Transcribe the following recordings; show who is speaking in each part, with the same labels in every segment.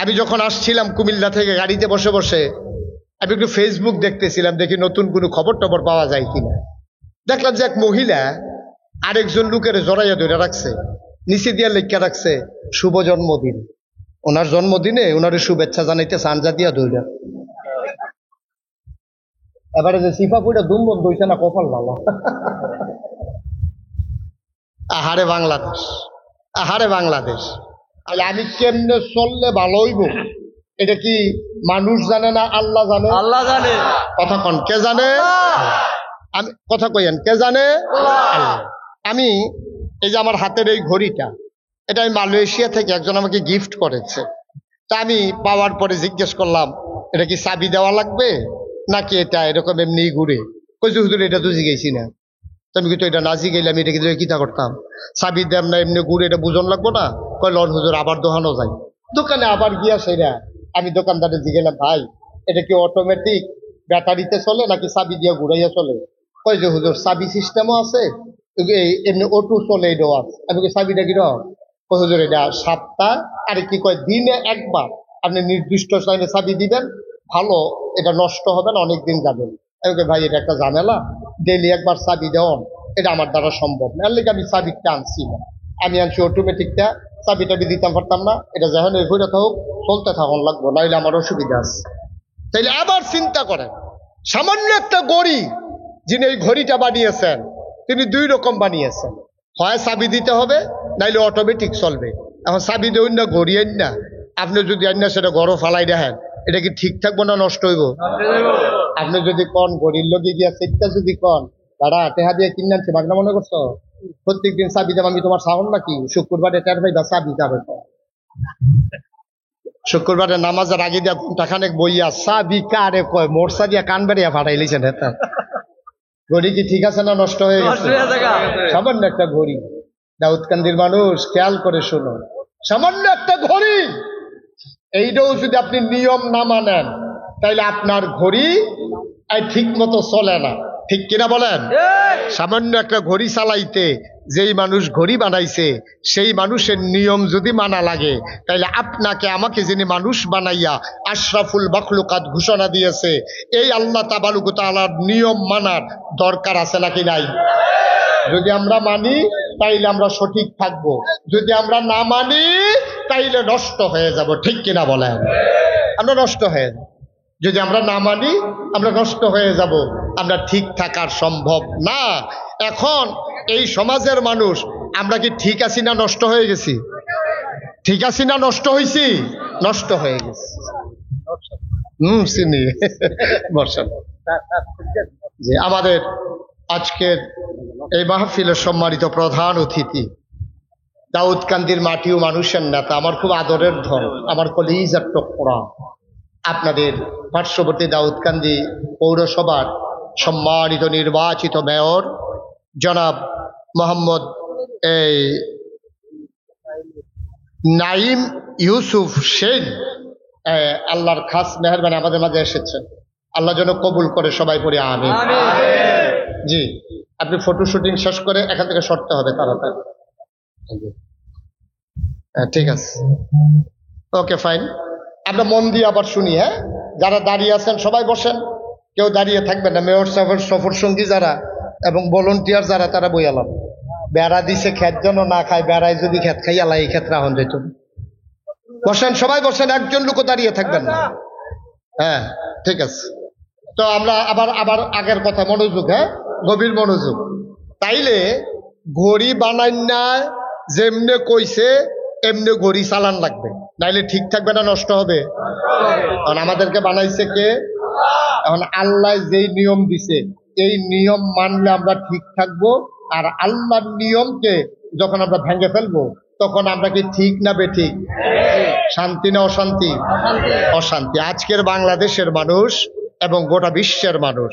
Speaker 1: আমি যখন আসছিলাম কুমিল্লা থেকে গাড়িতে বসে বসে আমি একটু ফেসবুক দেখতেছিলাম, দেখি নতুন কোনো খবর টবর পাওয়া যায় কিনা। দেখলাম যে এক মহিলা আরেকজন লোকের জড়াইয়া ধরে রাখছে, নিচে দিয়া লেখা রাখছে শুভ জন্মদিন। ওনার জন্মদিনে ওনার শুভেচ্ছা জানাইতে সানজা দিয়া ধরে। এবারে যে সিফা পুইটা দুম্বন দইছে না, কপাল ভালো। আহারে বাংলাদেশ, আহারে বাংলাদেশ। আমি কেমনে চললে ভালো হইব এটা কি মানুষ জানে না আল্লাহ জানে?
Speaker 2: আল্লাহ জানে।
Speaker 1: কথা কন, কে জানে? আমি কথা কইেন, কে জানে? আল্লাহ। আমি এই যে আমার হাতের এই ঘড়িটা, এটা আমি মালয়েশিয়া থেকে একজন আমাকে গিফট করেছে। তা আমি পাওয়ার পরে জিজ্ঞেস করলাম এটা কি চাবি দেওয়া লাগবে নাকি এটা এরকম এমনি ঘুরে? কইছে হুজুর এটা তো জিজ্ঞেসি না। তো আমি কিন্তু এটা না জিগেলে আমি এটা কিন্তু কিতা করতাম, চাবি দেম না এমনি ঘুরে এটা বুঝন লাগবো না। কয় লন হুজুর আবার দোকানও যাই। দোকানে আবার গিয়া সেরা আমি দোকানদারে জিগেলাম, ভাই এটা কি অটোমেটিক ব্যাটারিতে চলে নাকি চাবি দিয়ে ঘুরাইয়া চলে? কয় যে হুজুর চাবি সিস্টেমও আছে, এমনি অটো চলে এটাও আছে। আমি চাবিটা কিরকম? কয় হুজুর এটা 7টা, আরে কি কয় দিনে একবার আপনি নির্দিষ্ট টাইমে চাবি দিবেন, ভালো এটা নষ্ট হবে না, অনেকদিন যাবেন। আমি ভাই এটা একটা ঝামেলা, ডেইলি একবার চাবি দেওয়ান এটা আমার দ্বারা সম্ভব না। এর লেগে আমি চাবিটা আনছি না, আমি আনছি অটোমেটিকটা। চাবি টাবি দিতাম পারতাম না, এটা যখন এই ঘড়িটা হোক চলতে থাকুন লাগবো, নাহলে আমার অসুবিধা আছে। তাইলে আবার চিন্তা করেন, সামান্য একটা ঘড়ি যিনি এই ঘড়িটা বানিয়েছেন তিনি 2 রকম বানিয়েছেন, হয় চাবি দিতে হবে নাইলে অটোমেটিক চলবে। এখন চাবি দেউন না ঘড়ি আইন না, আপনি যদি আইন না সেটা ঘরও ফালাই দেখেন, এটা কি ঠিক থাকবো না নষ্ট হইব? আপনি যদি কন ঘড়ির লগে গিয়া সেটা যদি কন দাঁড়া টেহা দিয়ে কিনে আনছে বাগনা মনে করছো, প্রত্যেকদিন চাবি দেব আমি তোমার সাউন্ড নাকি? শুক্রবারে টের ভাইবা চাবি যাবে, শুক্রবারে নামাজের আগে দিয়া ঘন্টাখানেক বইয়া চাবি কারে কয় মোরসা দিয়া কান বেরিয়া ফাটাইলিছেন। ঘড়ি কি ঠিক আছে না নষ্ট হয়ে গেছে? সামান্য একটা ঘড়ি, দাউদকান্দির মানুষ খেয়াল করে শোনো, সামান্য একটা ঘড়ি, এইটাও যদি আপনি নিয়ম না মানেন তাইলে আপনার ঘড়ি ঠিক মতো চলে না, ঠিক কিনা বলেন? সামান্য একটা ঘড়ি চালাইতে যেই মানুষ ঘড়ি বানাইছে সেই মানুষের নিয়ম যদি মানা লাগে তাইলে আপনাকে আমাকে যিনি মানুষ বানাইয়া আশরাফুল মাখলুকাত ঘোষণা দিয়েছে এই আল্লাহ তাবারক ওয়া তাআলার নিয়ম মানার দরকার আছে নাকি নাই? যদি আমরা মানি তাইলে আমরা সঠিক থাকবো, যদি আমরা না মানি তাইলে নষ্ট হয়ে যাব, ঠিক কিনা বলেন? আমরা নষ্ট হয়ে যাব, যদি আমরা না মানি আমরা নষ্ট হয়ে যাব, আমরা ঠিক থাকার সম্ভব না। এখন এই সমাজের মানুষ আমরা কি ঠিক আছি না নষ্ট হয়ে গেছি? ঠিক আছি না নষ্ট হয়েছি? নষ্ট হয়ে গেছি। চিনি বর্ষা যে আমাদের আজকের এই মাহফিলের সম্মানিত প্রধান অতিথি, দাউদকান্দির মাটি ও মানুষের নেতা, আমার খুব আদরের ধন, আমার কলিজার টুকরা, আপনাদের পার্শ্ববর্তী দাউদকান্দি পৌরসভার সম্মানিত নির্বাচিত মেয়র জনাব মোহাম্মদ নাইম ইউসুফ সেন, আল্লাহর খাস মেহেরবানি আমাদের মাঝে এসেছেন, আল্লাহ যেন কবুল করে, সবাই পড়ে আমিন। জি, আপনি ফটো শুটিং শেষ করে এখান থেকে সরতে হবে তাড়াতাড়ি। ঠিক আছে, ওকে ফাইন। আমরা মন দিয়ে আবার শুনি। হ্যাঁ, যারা দাঁড়িয়ে আছেন সবাই বসেন, কেউ দাঁড়িয়ে থাকবেন না। মেয়র সাহেবের সফর সঙ্গী যারা এবং ভলেন্টিয়ার যারা তারা বইয়ালাম, বেড়া দিছে খেত যেন না খায়, বেড়ায় যদি খেত খাই আল্লাহ এই ক্ষেত্রে আহন যেত। বসেন, সবাই বসেন, একজন লোকও দাঁড়িয়ে থাকবেন না। হ্যাঁ, ঠিক আছে। তো আমরা আবার আগের কথা মনোযোগ, হ্যাঁ, গভীর মনোযোগ। তাইলে ঘড়ি বানাই না যেমনে কইছে এমনি ঘড়ি চালান লাগবে, নাইলে ঠিক থাকবে না নষ্ট হবে। কারণ আমাদেরকে বানাইছে কে? এখন আল্লাহ যেই নিয়ম দিছে এই নিয়ম মানলে আমরা ঠিক থাকবো, আর আল্লাহর নিয়মকে যখন আমরা ভেঙে ফেলবো তখন আমরা কি ঠিক না বেঠিক? শান্তি না অশান্তি? অশান্তি। আজকের বাংলাদেশের মানুষ এবং গোটা বিশ্বের মানুষ,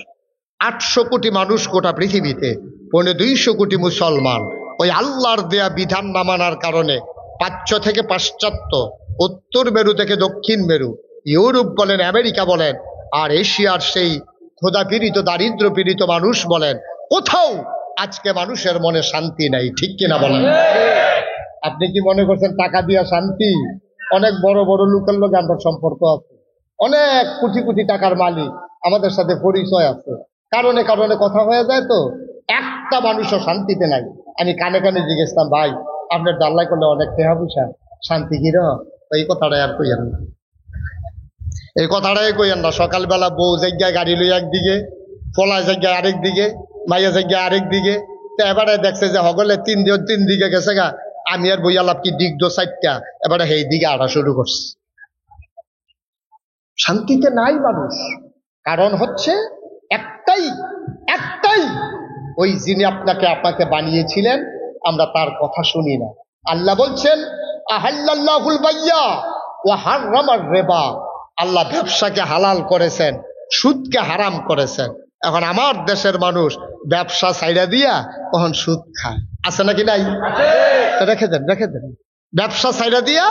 Speaker 1: 800 কোটি মানুষ গোটা পৃথিবীতে, 250 কোটি মুসলমান ওই আল্লাহর দেয়া বিধান না মানার কারণে প্রাচ্য থেকে পাশ্চাত্য, উত্তর মেরু থেকে দক্ষিণ মেরু, ইউরোপ বলেন, আমেরিকা বলেন, আর এশিয়ার সেই ক্ষুধা পীড়িত দারিদ্র পীড়িত মানুষ বলেন, কোথাও আজকে মানুষের মনে শান্তি নাই, ঠিক কিনা বলেন? আপনি কি মনে করছেন টাকা দিয়া শান্তি? অনেক বড় বড় লোকের লোক আমার সম্পর্ক আছে, অনেক কোটি কোটি টাকার মালিক আমাদের সাথে পরিচয় আছে, কারণে কারণে কথা হয়ে যায়, তো একটা মানুষও শান্তিতে নাই। আমি কানে কানে জিজ্ঞেসলাম, ভাই আপনার দাল্লাই করলে অনেক টেহা পয়সা, শান্তি কিরকম? এই কথাটাই আর কইয়েন না, এই কথাটাই কইয়েন না। সকালবেলা বউ জায়গায় গাড়ি লই একদিকে, ফলা জায়গায় আরেক দিকে, মাইয়া জায়গায় আরেক দিকে, তো এবারে দেখছে যে হগলে তিন দিকে গেছে গা, আমি আর বইয়া লাভ কি দিক দো সাইডটা, এবারে সেই দিকে আড়া শুরু করছে। শান্তিতে নাই মানুষ, কারণ হচ্ছে একটাই একটাই, ওই যিনি আপনাকে বানিয়েছিলেন আমরা তার কথা শুনি না। আল্লাহ বলছেন আহাল্লাল্লাহুল বাইয়া ওয়া হাররামার রিবা, আল্লাহ ব্যবসাকে হালাল করেছেন, সুদকে হারাম করেছেন। এখন আমার দেশের মানুষ ব্যবসা ছাইড়া দিয়া তখন সুদ খায়, আছে নাকি নাই? রেখে দেন ব্যবসা ছাইড়া দিয়া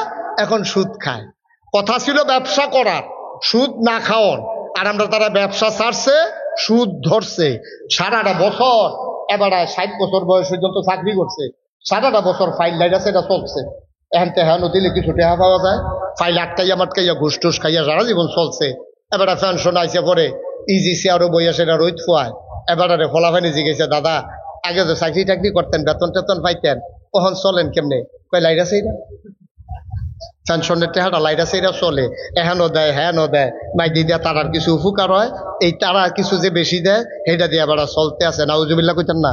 Speaker 1: এখন সুদ খায়। কথা ছিল ব্যবসা করার, সুদ না খাওয়ার, আর আমরা তারা ব্যবসা ছাড়ছে, সুদ ধরছে। সারাটা বছর এবারে 60 বছর বয়স পর্যন্ত চাকরি করছে, সারাটা বছর ফাইল লাইট আছে, এটা চলছে। এখন তেহানো দিলে কিছু টেহা পাওয়া যায়, ফাইল আটকাইয়া মাটকাইয়া ঘুষ টুস খাইয়া সারা জীবন চলছে। এবারে পেনশন আইসে পরে ইজি চেয়ারও বইয়া সেটা রোদ খোয়ায়। এবারে ফলাফানি জিজ্ঞেসে, দাদা আগে তো চাকরি টাকরি করতেন, বেতন টেতন পাইতেন, কখন চলেন কেমনে? কয় লাইট আছে, পেনশনের টেহাটা লাইট আছে, এটা চলে, এহেনও দেয় হ্যানও দেয়, মাইদি দিয়া তারার কিছু উপকার হয়, এই তারা কিছু যে বেশি দেয় সেটা দিয়ে আবার চলতে আছে। নাউজুবিল্লাহ কইতেন না?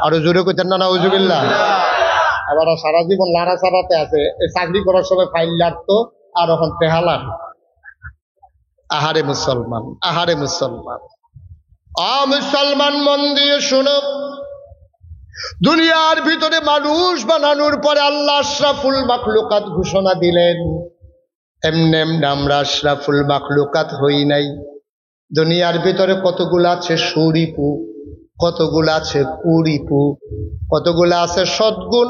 Speaker 1: আরো জোরে কইতেন না নাউজুবিল্লাহ? এবার সারা জীবন লাড়া চাড়াতে আছে, চাকরি করার সময় ফাইল লাগতো, আর এখন টেহা লাগ। আহারে মুসলমান, আহারে মুসলমান, মুসলমান মন দিয়ে শুনো, দুনিয়ার ভিতরে মানুষ বানানোর পরে আল্লাহ আশরাফুল মাখলুকাত ঘোষণা দিলেন। এমনি এমনি আমরা আশরাফুল মাখলুকাত হই নাই। দুনিয়ার ভিতরে কতগুলো আছে সুরিপু, কতগুলো আছে কুরিপু, কতগুলো আছে সদ্গুণ,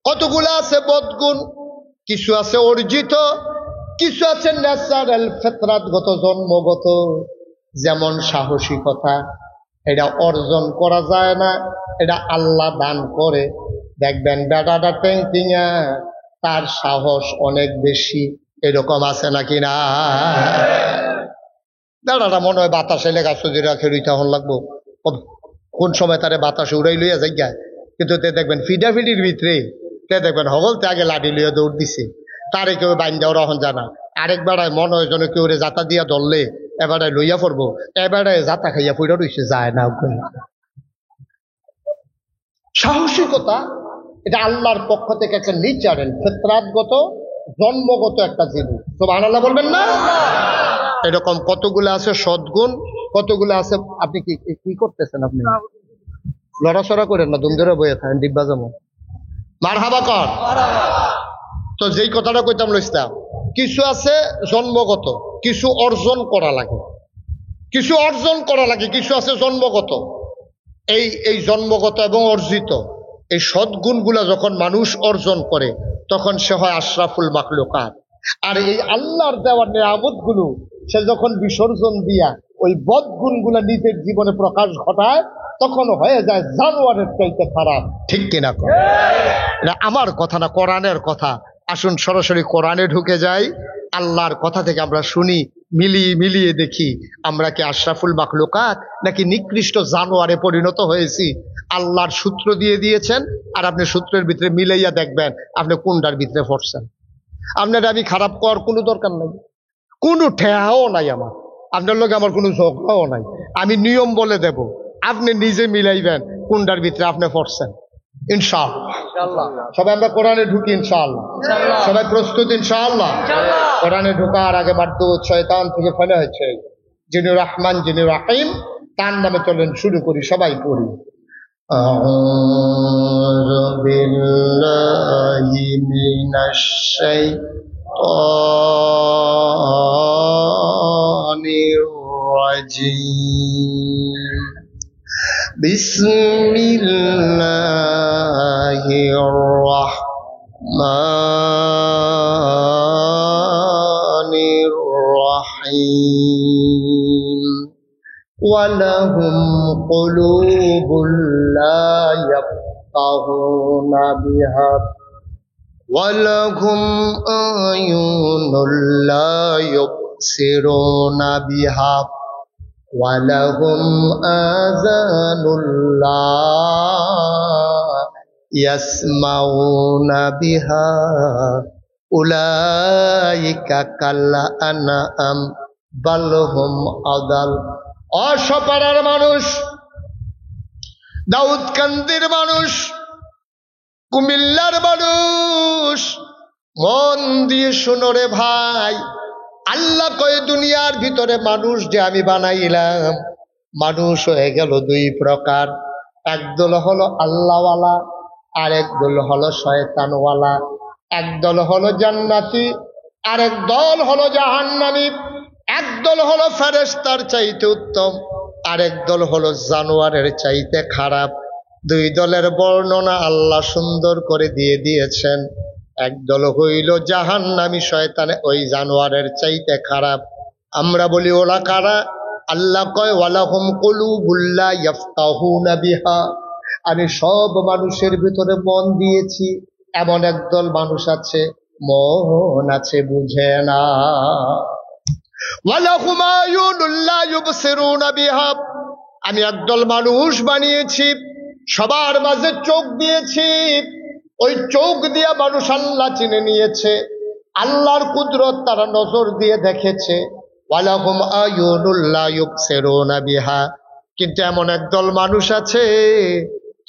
Speaker 1: কতগুলো আছে বদগুণ, কিছু আছে অর্জিত, কিছু আছে ন্যাচারাল ফিতরাতগত জন্মগত। যেমন সাহসিকতা, এটা অর্জন করা যায় না, এটা আল্লাহ দান করে। দেখবেন বেটাটা ট্যাঙ্কিংয়া, তার সাহস অনেক বেশি, এরকম আছে নাকি না? বেটাটা মনে হয় বাতাসে লেখা সজি রাখে রুইতে হন লাগবো, কোন সময় তারে বাতাসে উড়াই লইয়া যাই, কিন্তু তে দেখবেন ফিডাফিডির ভিতরে তে দেখবেন হগলতে আগে লাঠি লইয়া দৌড় দিছে, তারে কেউ বাইন দেওয়ার অহন জানা। আরেক বেড়ায় মনে হয় যেন কেউ জাতা দিয়া ধরলে এবারে লইয়া পড়বো, এবারে জাতা খাইয়া ফুইরা রইছে, যায় না। সাহসিকতা এটা আল্লাহর পক্ষ থেকে একটা ন্যাচারাল ফিতরাতগত জন্মগত একটা জিনিস, সুবহানাল্লাহ বলবেন না? এরকম কতগুলো আছে সদ্গুণ, কতগুলো আছে। আপনি কি করতেছেন? আপনি লড়াচড়া করেন না, দুম ধরে বইয়ে থাকেন, ডিব্বা যেমন মারহাবা কর। তো যেই কথাটা কইতাম লইতাম, কিছু আছে জন্মগত, কিছু অর্জন করা লাগে, কিছু অর্জন করা লাগে, কিছু আছে জন্মগত। এই জন্মগত এবং অর্জিত এই সদ্গুণগুলা যখন মানুষ অর্জন করে তখন সে হয় আশরাফুল মাখলুকাত। আর এই আল্লাহর দেওয়ার নিয়ামতগুলো সে যখন বিসর্জন দিয়া ওই বদগুণগুলা নিজের জীবনে প্রকাশ ঘটায় তখন হয়ে যায় জানোয়ারের চাইতে খারাপ। ঠিক কিনা? এটা আমার কথা না, কোরআনের কথা। আসুন সরাসরি কোরআনে ঢুকে যাই, আল্লাহর কথা থেকে আমরা শুনি, মিলিয়ে দেখি আমরা কি আশরাফুল মাখলুকাত নাকি নিকৃষ্ট জানোয়ারে পরিণত হয়েছি। আল্লাহর সূত্র দিয়ে দিয়েছেন, আর আপনি সূত্রের ভিতরে মিলাইয়া দেখবেন আপনি কোনটার ভিতরে পড়ছেন। আপনার আমি খারাপ করার কোনো দরকার নাই, কোনো ঠেহাও নাই আমার, আপনার লোক আমার কোনো ঝগড়াও নাই। আমি নিয়ম বলে দেব, আপনি নিজে মিলাইবেন কোনটার ভিতরে আপনি পড়ছেন। ইনশাআল্লাহ সবাই আমরা কোরআনে ঢুকি, ইনশাআল্লাহ সবাই প্রস্তুত, ইনশাআল্লাহ। কোরআনে ঢোকার আগে মারদুদ শয়তান থেকে ফেলে হয়েছে, যিনি রহমান যিনি রাহিম, তার নামে চলেন শুরু করি, সবাই পড়ি। আউযু বিল্লাহি মিনাশ শাইতানির রাজীম। বিসমিল্লাহির রাহমানির রাহিম। ওয়ালাহুম কুলুবুল লা ইয়াফকাহুনা বিহা ওয়ালাহুম আয়ুনুল লা ইউবসিরুনা বিহা ওয়ালাহুম আযানুল লা ইয়াসমাউনা বিহা উলাইকা কাল আনআম বাল হুম আদাল। অসপাড়ার মানুষ, দাউদকান্দির মানুষ, কুমিল্লার মানুষ, মন দিয়ে শুনো রে ভাই, আল্লাহ কয় দুনিয়ার ভিতরে মানুষ যে আমি বানাইলাম, মানুষ হয়ে গেল দুই প্রকার। একদল হলো আল্লাহওয়ালা, আর একদল হলো শয়তানওয়ালা। একদল হলো জান্নাতি, আরেক দল হলো জাহান্নামী। একদল হলো ফেরেশতার চাইতে উত্তম, আরেক দল হলো জানোয়ারের চাইতে খারাপ। দুই দলের বর্ণনা আল্লাহ সুন্দর করে দিয়ে দিয়েছেন। একদল হইল জাহান্নামী, শয়তানে ওই জানোয়ারের চাইতে খারাপ। আমরা বলি ওরা কারা? আল্লাহ কয় ওয়ালাহুম কুলুবুল লা ইয়াফকাহুনা বিহা, আমি সব মানুষের ভিতরে মন দিয়েছি, এমন একদল মানুষ আছে মন আছে বুঝে না। ওয়ালাহুম আয়ুনুল লা ইউবসিরুনা বিহা, আমি একদল মানুষ বানিয়েছি, সবার মাঝে চোখ দিয়েছি, ওই চোখ দিয়ে মানুষ আল্লাহ চিনে নিয়েছে, আল্লাহর কুদরত তারা নজর দিয়ে দেখেছে। ওয়ালাহুম আয়ুনুল লা ইউবসিরুনা বিহা, কিন্তু এমন একদল মানুষ আছে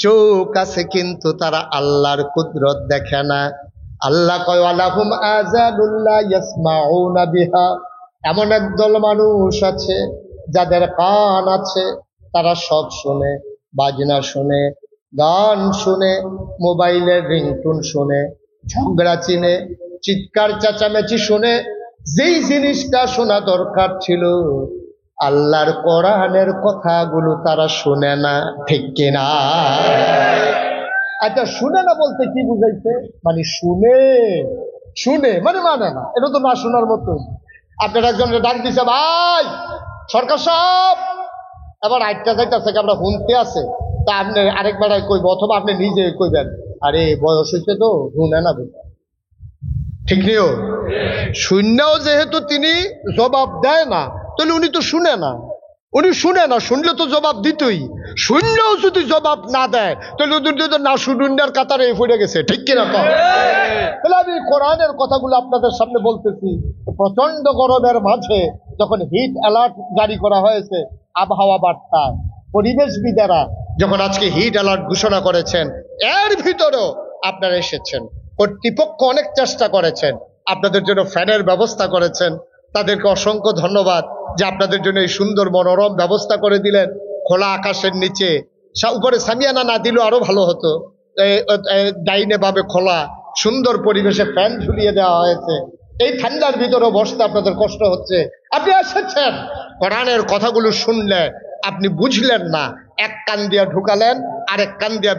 Speaker 1: চোখ আছে কিন্তু তারা আল্লাহর কুদরত দেখে না। আল্লাহ কয় ওয়ালাহুম আযানুল লা ইয়াসমাউনা বিহা, এমন একদল মানুষ আছে যাদের কান আছে, তারা সব শুনে, বাজনা শুনে, গান শুনে, মোবাইলের রিংটোন শুনে, ঝগড়া চিনে, চিৎকার চেঁচামেচি শুনে। যেই জিনিসটা শোনা দরকার ছিল, আল্লাহর কোরআনের কথাগুলো তারা শুনে না, ঠিক কিনা? আচ্ছা, শুনে না বলতে কি বুঝাইছে? মানে শুনে শুনে মানে মানে না, এটা তো না শোনার মতো। আপনার একজনের ডাক দিছে, ভাই সরকার সাহেব, এবার আটটা যাইতেছে, আমরা শুনতে আছে, তা আপনি আরেক বেড়ায় কইব, অথবা আপনি নিজে কইবেন, আরে বয়স হয়েছে তো শুনে না বুঝা, ঠিক নিও। শূন্যও যেহেতু তিনি জবাব দেয় না, তাহলে উনি তো শুনে না। উনি শুনে না, শুনলে তো জবাব দিতই। শূন্যও যদি জবাব না দেয়, তাহলে উনি তো না শুনুন্যার কাতারে পড়ে গেছে, ঠিক কিনা? তাহলে আমি কোরআনের কথাগুলো আপনাদের সামনে বলতেছি। প্রচন্ড গরমের মাঝে যখন হিট অ্যালার্ট জারি করা হয়েছে আবহাওয়া বার্তায়, পরিবেশবিদেরা যখন আজকে হিট অ্যালার্ট ঘোষণা করেছেন, এর ভিতরেও আপনারা এসেছেন। কর্তৃপক্ষ অনেক চেষ্টা করেছেন, আপনাদের জন্য ফ্যানের ব্যবস্থা করেছেন, তাদেরকে অসংখ্য ধন্যবাদ যে আপনাদের জন্য এই সুন্দর মনোরম ব্যবস্থা করে দিলেন। খোলা আকাশের নিচে, উপরে সামিয়ানা না দিলেও আরো ভালো হতো, ডাইনে বামে খোলা সুন্দর পরিবেশে ফ্যান ঝুলিয়ে দেওয়া হয়েছে। এই ঠান্ডার ভিতরে বসতে আপনাদের কষ্ট হচ্ছে, আপনি এসেছেন, কোরআনের কথাগুলো শুনলে আপনি বুঝলেন না, এক কান দিয়ে ঢুকালেন, আরেক কান দিয়ে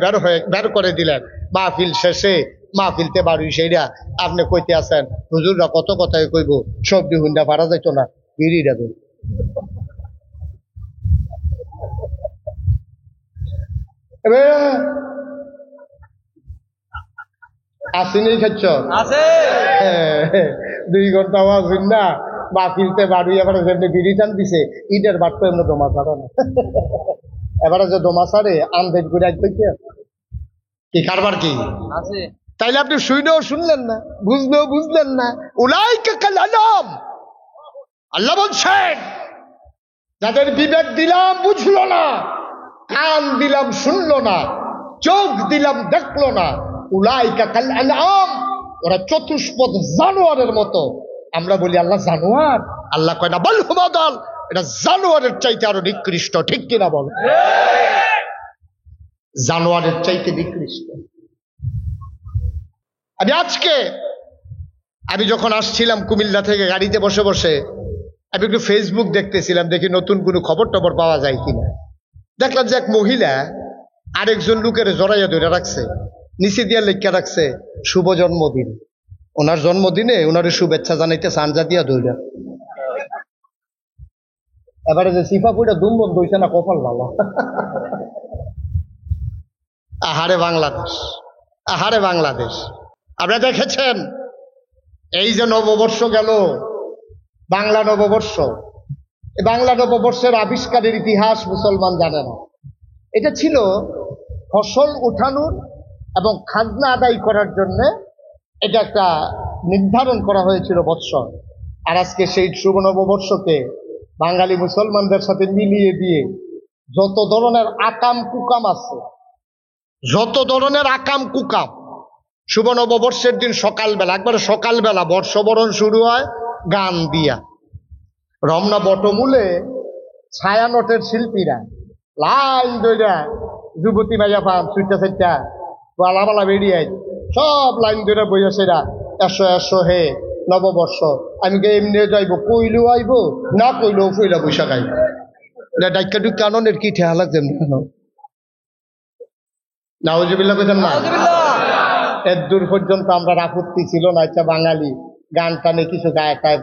Speaker 1: বের করে দিলেন। মাহফিল শেষে মাহফিলতে বাড়ি সেইরা আপনি কইতে আছেন, হুজুররা কত কথাই কইব, সবজি হুন্ডা পারা যাইতো না, বিড়ি ডাবে আসিনি খাচ্ছ 2 ঘন্টা আওয়াজ না মাহফিলতে বাড়ি, এবারে যেমনি বিড়ি টান দিছে, ঈদের বাট তো এমনি দমা ছাড়া না, এবারে যে দমা ছাড়ে আনবেদ করে একদম কি কারবার কি আছে। তাইলে আপনি শুনেও শুনলেন না, বুঝলেও বুঝলেন না। উলাইকা কাল আনাম, আল্লাহ বলছেন যাদের বিবেক দিলাম বুঝলো না, কান দিলাম শুনলো না, চোখ দিলাম দেখলো না, উলাইকা কাল আনাম, ওরা চতুষ্পদ জানোয়ারের মতো। আমরা বলি আল্লাহ জানোয়ার, আল্লাহ কয় না, বল হুম আদাল, এটা জানোয়ারের চাইতে আরো নিকৃষ্ট, ঠিক কিনা বল? জানোয়ারের চাইতে নিকৃষ্ট। আমি যখন আসছিলাম কুমিল্লা থেকে গাড়িতে বসে বসে আমি একটু ফেসবুক দেখতেছিলাম, দেখি নতুন কোনো খবর টবর পাওয়া যায় কিনা। দেখলাম যে এক মহিলা আরেকজন লোকের জড়াইয়া ধরে রাখছে, নিচে দিয়া লেখা রাখছে শুভ জন্মদিন। ওনার জন্মদিনে ওনার শুভেচ্ছা জানাইতে সানজা দিয়া ধরে। এবারে যে সিফা পুইটা দুমবন দইছে না, কপাল ভালো। আহারে বাংলাদেশ, আহারে বাংলাদেশ। আপনারা দেখেছেন এই যে নববর্ষ গেল, বাংলা নববর্ষ, এই বাংলা নববর্ষের আবিষ্কারের ইতিহাস মুসলমান জানে না। এটা ছিল ফসল উঠানোর এবং খাজনা আদায় করার জন্য এটা একটা নির্ধারণ করা হয়েছিল বৎসর। আর আজকে সেই শুভ নববর্ষকে বাঙালি মুসলমানদের সাথে মিলিয়ে দিয়ে যত ধরনের আকাম কুকাম আছে, যত ধরনের আকাম কুকাম, শুভ নববর্ষের দিন সকালবেলা, একবারে সকালবেলা বর্ষবরণ শুরু হয় গান দিয়া। রমনা বটমূলে ছায়ানটের শিল্পীরা লাইন ধইরা যুবতী মাইয়া পান সুইটা সাইটা বালা বেরিয়ে সব লাইন ধরে বইয়া সেরা এসো এসো হে নববর্ষ, আমি কে এমনি যাইব, কইলেও আইব না কইলেও ফইলা বৈশাখ আইব। ডাইকা ডুকা আনন্দের কি ঠেয়া লাগছে নাউজুবিল্লাহ কইতেন না। এর দূর পর্যন্ত আমরা আপত্তি ছিল না, একটা বাঙালি গান টানে কিছু গায়ে গায়ে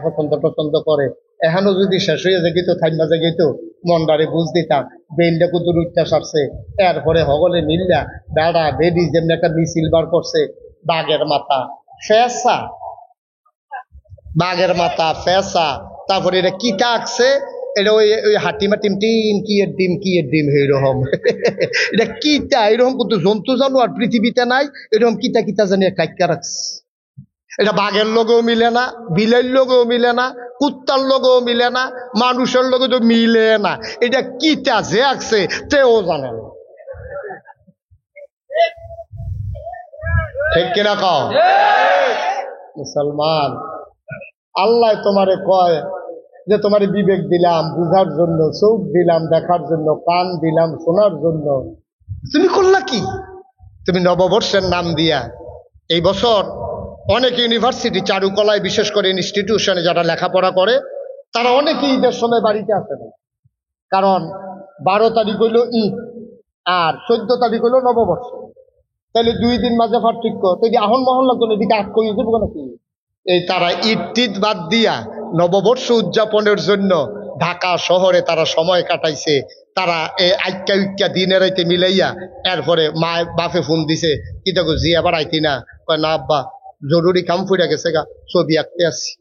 Speaker 1: পছন্দ করে। এখনো যদি শেষ হয়ে যেত থাইমা যেত মন্ডারে বুঝ দিতাম বেলটা কত রুইটা সারছে। এরপরে হগলে মিল্লা বেড়া বেডি যেমনি একটা মিছিল বার করছে, বাঘের মাথা ফেসা, বাঘের মাথা ফেসা, তারপরে এটা কিটা আঁকছে, এটা ওই ওই হাটিমা টিম টিম কি এর ডিম এইরকম এটা কিটা এরকম কত জন্তু জানোয়ার পৃথিবীতে নাই, এরকম কিটা কিটা জানি কাইকা রাখছে। এটা বাঘের লোকেও মিলে না, বিলের লোকেও মিলে না, কুত্তার লোকেও মিলে না, মানুষের লোকে তো মিলে না। এটা কিটা যে আঁকছে তেও জানে না, ঠিক কিনা কও মুসলমান? আল্লাহ তোমারে কয় যে তোমারে বিবেক দিলাম বুঝার জন্য, চোখ দিলাম দেখার জন্য, কান দিলাম শোনার জন্য, তুমি করলা কি? তুমি নববর্ষের নাম দিয়া এই বছর অনেক ইউনিভার্সিটি চারুকলায় বিশেষ করে ইনস্টিটিউশনে যারা লেখাপড়া করে তারা অনেকে ঈদের সময় বাড়িতে আসে না, কারণ 12 তারিখ হইল ঈদ আর 14 তারিখ হইল নববর্ষ, তাহলে 2 দিন মাঝে পার্থক্য, তো আহন মহল্লা কোনো এদিকে আট করে দেবো নাকি? এই তারা ঈদ টিদ বাদ দিয়া নববর্ষ উদযাপনের জন্য ঢাকা শহরে তারা সময় কাটাইছে। তারা এই আইক্কা উইক্কা দিনে রাইতে মিলাইয়া এরপরে মা বাপে ফোন দিছে, কি দেখো জি আবার আইতি না? কয় না আব্বা জরুরি কাম ফুরে গেছে গা, ছবি আঁকতে আসি।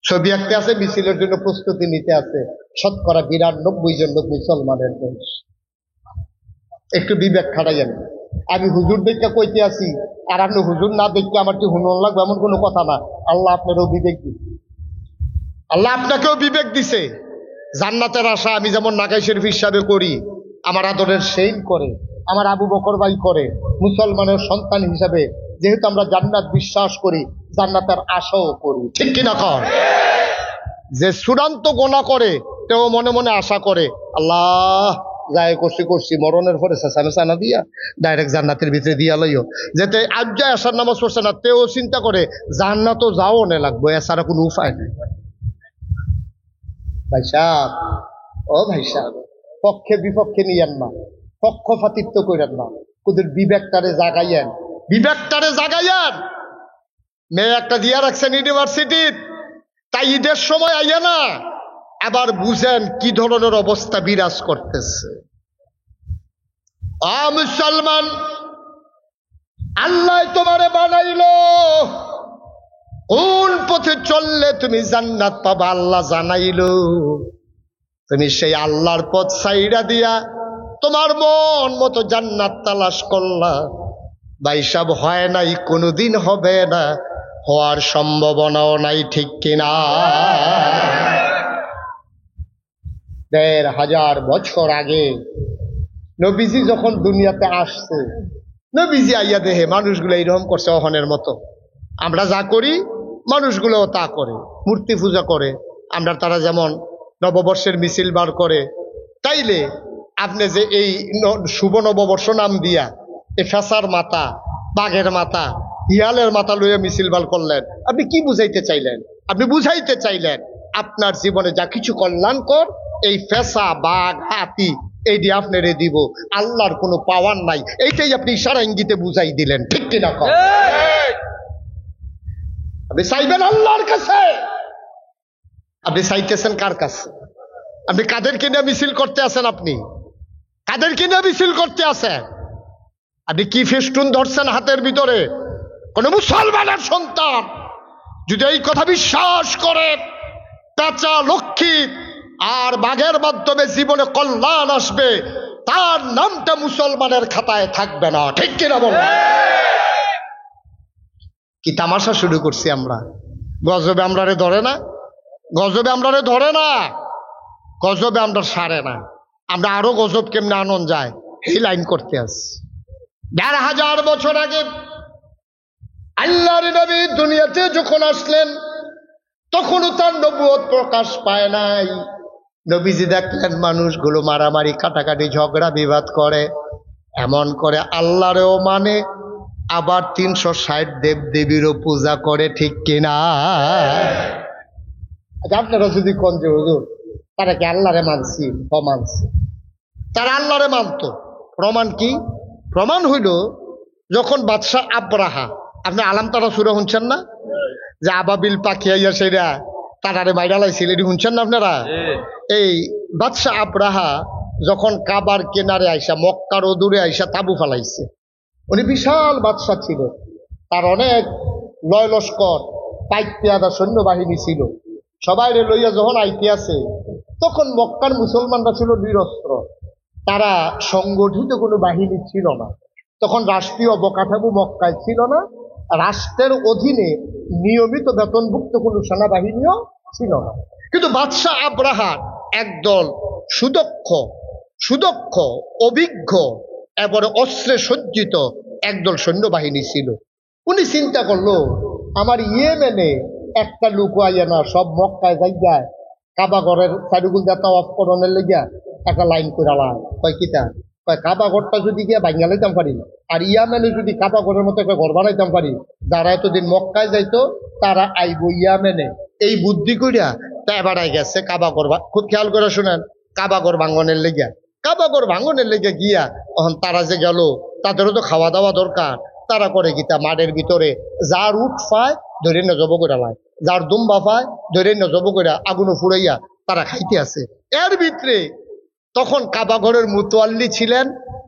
Speaker 1: ছবি আঁকতে আছে, মিছিলের জন্য প্রস্তুতি নিতে আছে। শতকরা 92 জন লোক মুসলমানের দেশ। একটু বিবেক খাটাইয়েন। আমি হুজুর দেখে কইতে আসি আর আপনি হুজুর না দেখতে আমার কি হুনন লাগবে এমন কোনো কথা না। আল্লাহ আপনারও বিবেক দিছে, আল্লাহ আপনাকেও বিবেক দিছে। জান্নাতের আশা আমি যেমন নাগাই শরীফ হিসাবে করি, আমার আদরের সেইন করে, আমার আবু বকর ভাই করে, মুসলমানের সন্তান হিসাবে যেহেতু আমরা জান্নাত বিশ্বাস করি, জান্নাতের আশাও করি, ঠিক কিনা কর? যে চূড়ান্ত গোনা করে তেও মনে মনে আশা করে আল্লাহ যায় করছি মরণের পরে চেঁচানো দিয়া ডাইরেক্ট জান্নাতের ভিতরে দিয়া লইও। যেতে আজ্জায় আসার নামাজ পড়ছে না তেও চিন্তা করে জান্নাতও যাও নে লাগবো, এছাড়া কোনো উপায় নেই। ভাই সাহেব, ও ভাই সাহেব, পক্ষে বিপক্ষে নিয়েন না, পক্ষপাতিত্ব করেন না, ওদের বিবেকটারে জাগাইয়েন, বিবেকটারে জাগাইয়েন। মেয়ে একটা দিয়া রাখছেন ইউনিভার্সিটির, তাই ঈদের সময় আইয়া না আবার বুঝেন কি ধরনের অবস্থা বিরাজ করতেছে। মুসলমান, আল্লাহ তোমারে বানাইলো, কোন পথে চললে তুমি জান্নাত পাবা আল্লাহ জানাইলো। তুমি সেই আল্লাহর পথ সাইডা দিয়া তোমার মন মতো জান্নাত তালাশ করলা। ভাই সাহেব, হয় নাই, কোনোদিন হবে না, হওয়ার সম্ভাবনাও নাই, ঠিক কিনা? 1500 বছর আগে নবীজি যখন দুনিয়াতে আসছে, নবীজি আইয়া দেহে মানুষগুলো এইরকম করছে অহনের মতো। আমরা যা করি মানুষগুলোও তা করে, মূর্তি পূজা করে। আমরা তারা যেমন নববর্ষের মিছিল বার করে, তাইলে আপনি যে এই শুভ নববর্ষ নাম দিয়া এ ফেসার মাথা, বাঘের মাথা, হিয়ালের মাথা লইয়া মিছিল বার করলেন, আপনি কি বুঝাইতে চাইলেন? আপনি বুঝাইতে চাইলেন আপনার জীবনে যা কিছু কল্যাণকর এই ফেসা, বাঘ, হাতি এইটি আপনারে দিব, আল্লাহর কোনো পাওয়ার নাই, এইটাই আপনি ইশারা ইঙ্গিতে বুঝাই দিলেন, ঠিক কিনা? আপনি চাইবেন আল্লাহর কাছে, আপনি চাইতেছেন কার কাছে? আপনি কাদেরকে নিয়ে মিছিল করতে আছেন? আপনি কাদেরকে নিয়ে মিছিল করতে আছেন? আপনি কি ফেস্টুন ধরছেন হাতের ভিতরে? কোন মুসলমানের সন্তান যদি এই কথা বিশ্বাস করে পেঁচা লক্ষ্মী আর বাঘের মাধ্যমে জীবনে কল্যাণ আসবে, তার নামটা মুসলমানের খাতায় থাকবে না। ঠিক কিনা বল? কি তামাশা শুরু করছি আমরা? গজবে আমরারে ধরে না, গজবে আমরারে ধরে না, গজবে আমরা সারে না। আমরা আরো গজব কেমনে আনন্দ যায় এই লাইন করতে আসি। ১,৫০০ বছর আগে আল্লাহর নবী দুনিয়াতে যখন আসলেন তখনও তার নবুয়ত প্রকাশ পায় নাই। নবীজি দেখলেন মানুষগুলো মারামারি, কাটাকাটি, ঝগড়া বিবাদ করে, এমন করে আল্লাহরেও মানে, আবার ৩৬০ দেব দেবীরও পূজা করে। ঠিক কিনা? আপনারা যদি কোন যে হুজুর তারা কি আল্লাহরে মানছি? মানছি, তারা আল্লাহরে মানত। প্রমাণ কি? প্রমাণ হইল যখন বাদশাহ আব্রাহা, আপনি আলাম তারা সুরা শুনছেন না, যে আবাবিল পাখি আইয়া সেরা তারারে বাইরা লাইছিল, এটি শুনছেন না আপনারা? এই বাদশাহ আব্রাহা যখন কাবার কেনারে আইসা, মক্কার দূরে আইসা তাবু ফালাইছে। উনি বিশাল বাদশাহ ছিল, তার অনেক লয় লস্কর, পাইক পেয়াদা সৈন্যবাহিনী ছিল। সবাই লইয়া যখন আইতে আছে তখন মক্কার মুসলমানরা ছিল নিরস্ত্র, তারা সংগঠিত কোনো বাহিনী ছিল না। তখন রাষ্ট্রীয় অবকাঠামো মক্কায় ছিল না, রাষ্ট্রের অধীনে নিয়মিত বেতনভুক্ত কোনো সেনাবাহিনীও ছিল না। কিন্তু বাদশাহ আব্রাহার একদল সুদক্ষ অভিজ্ঞ এবারে অস্ত্রে সজ্জিত একদল সৈন্যবাহিনী ছিল। উনি চিন্তা করলো, আমার ইয়েমেনে একটা লোক আইয়া না সব মক্কায় যাইয়ায় কাবা ঘরের চারিগুল দিয়ে তাওয়াফ করণের লেগিয়া একটা লাইন করে লায়। কয় কিতা? কয় কাবা ঘরটা যদি গিয়া ভাঙ্গা লাইতাম পারি, আর ইয়ামেনে যদি কাবা ঘরের মতো একটা ঘর বানাইতাম পারি, যারা এতদিন মক্কায় যাইতো তারা আইব ইয়ামেনে। এই বুদ্ধি করিয়া তা এবারাই গেছে কাবা ঘর। খুব খেয়াল করে শুনেন, কাবা ঘর ভাঙ্গনের লেগিয়া, কাবা ঘর ভাঙ্গনের লেগে গিয়া তখন তারা যে গেল, তাদেরও তো খাওয়া দাওয়া দরকার। তারা করে গীতা মাঠের ভিতরে যার উঠ পায় ধরে না জব করে লায়, যার দুম্বা পায় ধরে না জব করে আগুনও ফুরাইয়া তারা খাইতে আছে। এর ভিতরে তখন কাবা ঘরের মুতোয়াল্লি ছিলেন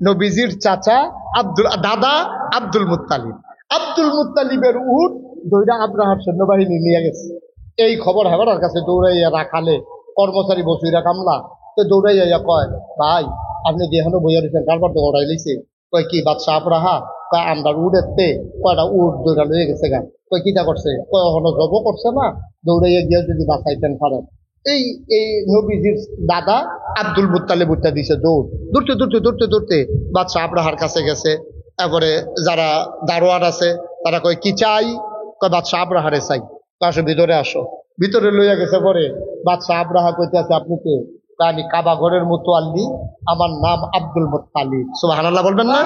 Speaker 1: নবীজির চাচা দাদা আব্দুল মুত্তালিব। আব্দুল মুত্তালিবের উট দৈরা আব্রাহার সৈন্যবাহিনী নিয়ে গেছে। এই খবর হেবারার কাছে দৌড়াইয়া রাখালে কর্মচারী বসুইরা কামলা তো দৌড়াইয়া কয়, ভাই আপনি যেখানে বইয়া দিচ্ছেন কারবার তো ওরাই লিছে। কয় কি বাদশাহ আব্রাহা? কয় আমরা উড়েতে কয়টা উট দৌড়া লয়ে গেছে গা। কয় কিটা করছে? কয় এখনো জব করছে না, দৌড়াইয়া গিয়ে যদি বাঁচাইতেন পারেন। এই এই নবীজির দাদা আব্দুল মুত্তালিব উঠতে দিছে দৌড়, দৌড়তে বাদশাহ আব্রাহার কাছে গেছে। তারপরে যারা দারোয়ান আছে তারা কয় কি চাই? কয় বাদশাহ আব্রাহারে চাই। আসো ভিতরে আসো। ভিতরে লইয়া গেছে পরে বাদশাহ আব্রাহা কইতে আছে, আপনি কে? আমি কাবা ঘরের মুতোয়াল্লি, আমার নাম আব্দুল মুত্তালিব। সুবহানাল্লাহ বলবেন না?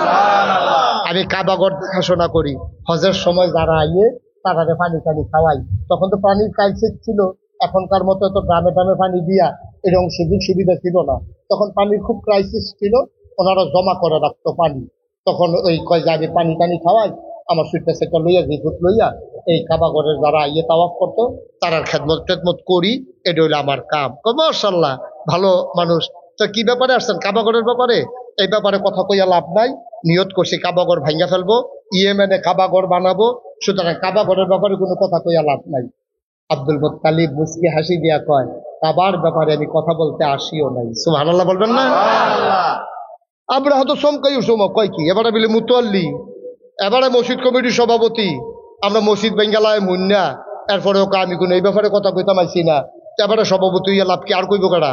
Speaker 1: আমি কাবা ঘর দেখাশোনা করি, হজের সময় যারা আইয়ে তারা পানি টানি খাওয়াই। তখন তো পানির ক্রাইসিস ছিল, এখনকার মতো তো গ্রামে গ্রামে পানি দিয়া এরকম সুযোগ সুবিধা ছিল না। তখন পানির খুব ক্রাইসিস ছিল, ওনারা জমা করে রাখতো পানি। তখন ওই কয় যে আমি পানি টানি খাওয়াই, আমার সুইটা সেটা লইয়া জিভুত লইয়া এই কাবা ঘরের যারা ইয়ে তাওয়াফ করতো তারার খেদমত করি, এটা হইলো আমার কাম। মাশাআল্লাহ, ভালো মানুষ। তো কি ব্যাপারে আসছেন? কাবা ঘরের ব্যাপারে। এই ব্যাপারে কথা কইয়া লাভ নাই, নিয়ত করছি কাবা ঘর ভাঙ্গা ফেলবো, ইয়েমেনে কাবা ঘর বানাবো, সুতরাং কাবা ঘরের ব্যাপারে কোনো কথা কইয়া লাভ নাই। আব্দুল মুত্তালিব মুস্কি হাসি দিয়া কয়, কাবার ব্যাপারে আমি কথা বলতে আসিও নাই। সুবহানাল্লাহ বলবেন না? আব্রাহা তো চমকাই উঠছো, কয় কি এবারে বলে মুতোয়াল্লি, এবারে মসজিদ কমিটির সভাপতি, আমরা মসজিদ বেঙ্গালায় মুন্না, এরপরে ওকে আমি কোনো এই ব্যাপারে কথা কইতাম আইছি না, এবারে সভাপতি হইয়া লাভ কি? আর কইব কারা?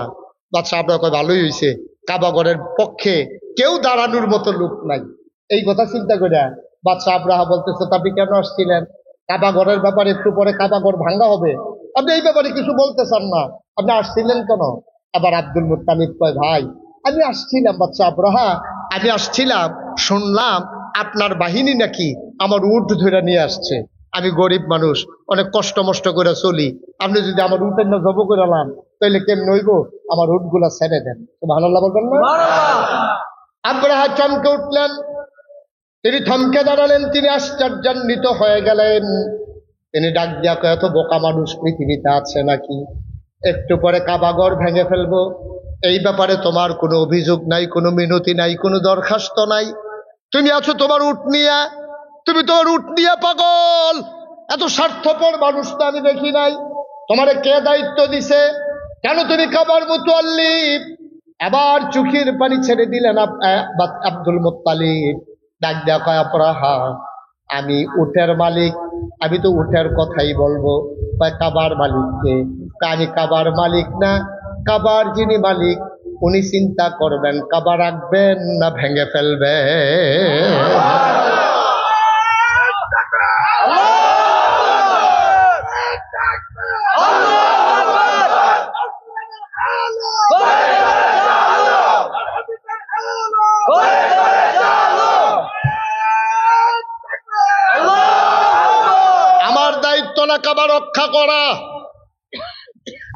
Speaker 1: বাদশাহ আব্রাহা কয় ভালোই হয়েছে, কাবা ঘরের পক্ষে কেউ দাঁড়ানোর মতো লোক নাই। এই কথা চিন্তা করে বাদশাহ আব্রাহা বলতেছে, আপনি কেন আসছিলেন? কাবা ঘরের ব্যাপারে একটু পরে কাবা ঘর ভাঙ্গা হবে, আপনি এই ব্যাপারে কিছু বলতে চান না, আপনি আসছিলেন কেন? আবার আব্দুল মুত্তালিব কয়, ভাই আমি আসছিলাম বাদশাহ আব্রাহা, আমি আসছিলাম, শুনলাম আপনার বাহিনী নাকি আমার উট ধরে নিয়ে আসছে। আমি গরিব মানুষ, অনেক কষ্ট মষ্ট করে চলি, আপনি যদি আমার উটের না জব করে লাম তাহলে কেমন হইব? আমার উট গুলা ছেড়ে দেন। সুবহানাল্লাহ বলবেন না? আব্রাহা চমকে উঠলেন, তিনি থমকে দাঁড়ালেন, তিনি আশ্চর্যান্বিত হয়ে গেলেন। তিনি ডাক দিয়া কয়, এত বোকা মানুষ পৃথিবীতে আছে নাকি? একটু পরে কাবাঘর ভেঙে ফেলবো, এই ব্যাপারে তোমার কোনো অভিযোগ নাই, কোনো মিনতি নাই, কোনো দরখাস্ত নাই। তুমি আছো তোমার উট নিয়া, তুমি তো উট নিয়ে পাগল। এত স্বার্থপর মানুষ তো আমি দেখি নাই। তোমারে কে দায়িত্ব দিছে? কেন তুমি কাবার মুতাল্লিব? এবার চোখের পানি ছেড়ে দিলেন আব্দুল মুত্তালিব। ডাক দেয়া কয়, আবরাহা, আমি উটের মালিক, আমি তো উটের কথাই বলবো। কাবার মালিককে? আমি কাবার মালিক না, কাবার যিনি মালিক উনি চিন্তা করবেন কাবা রাখবেন না ভেঙে ফেলবেন। আমার দায়িত্ব না কাবা রক্ষা করা,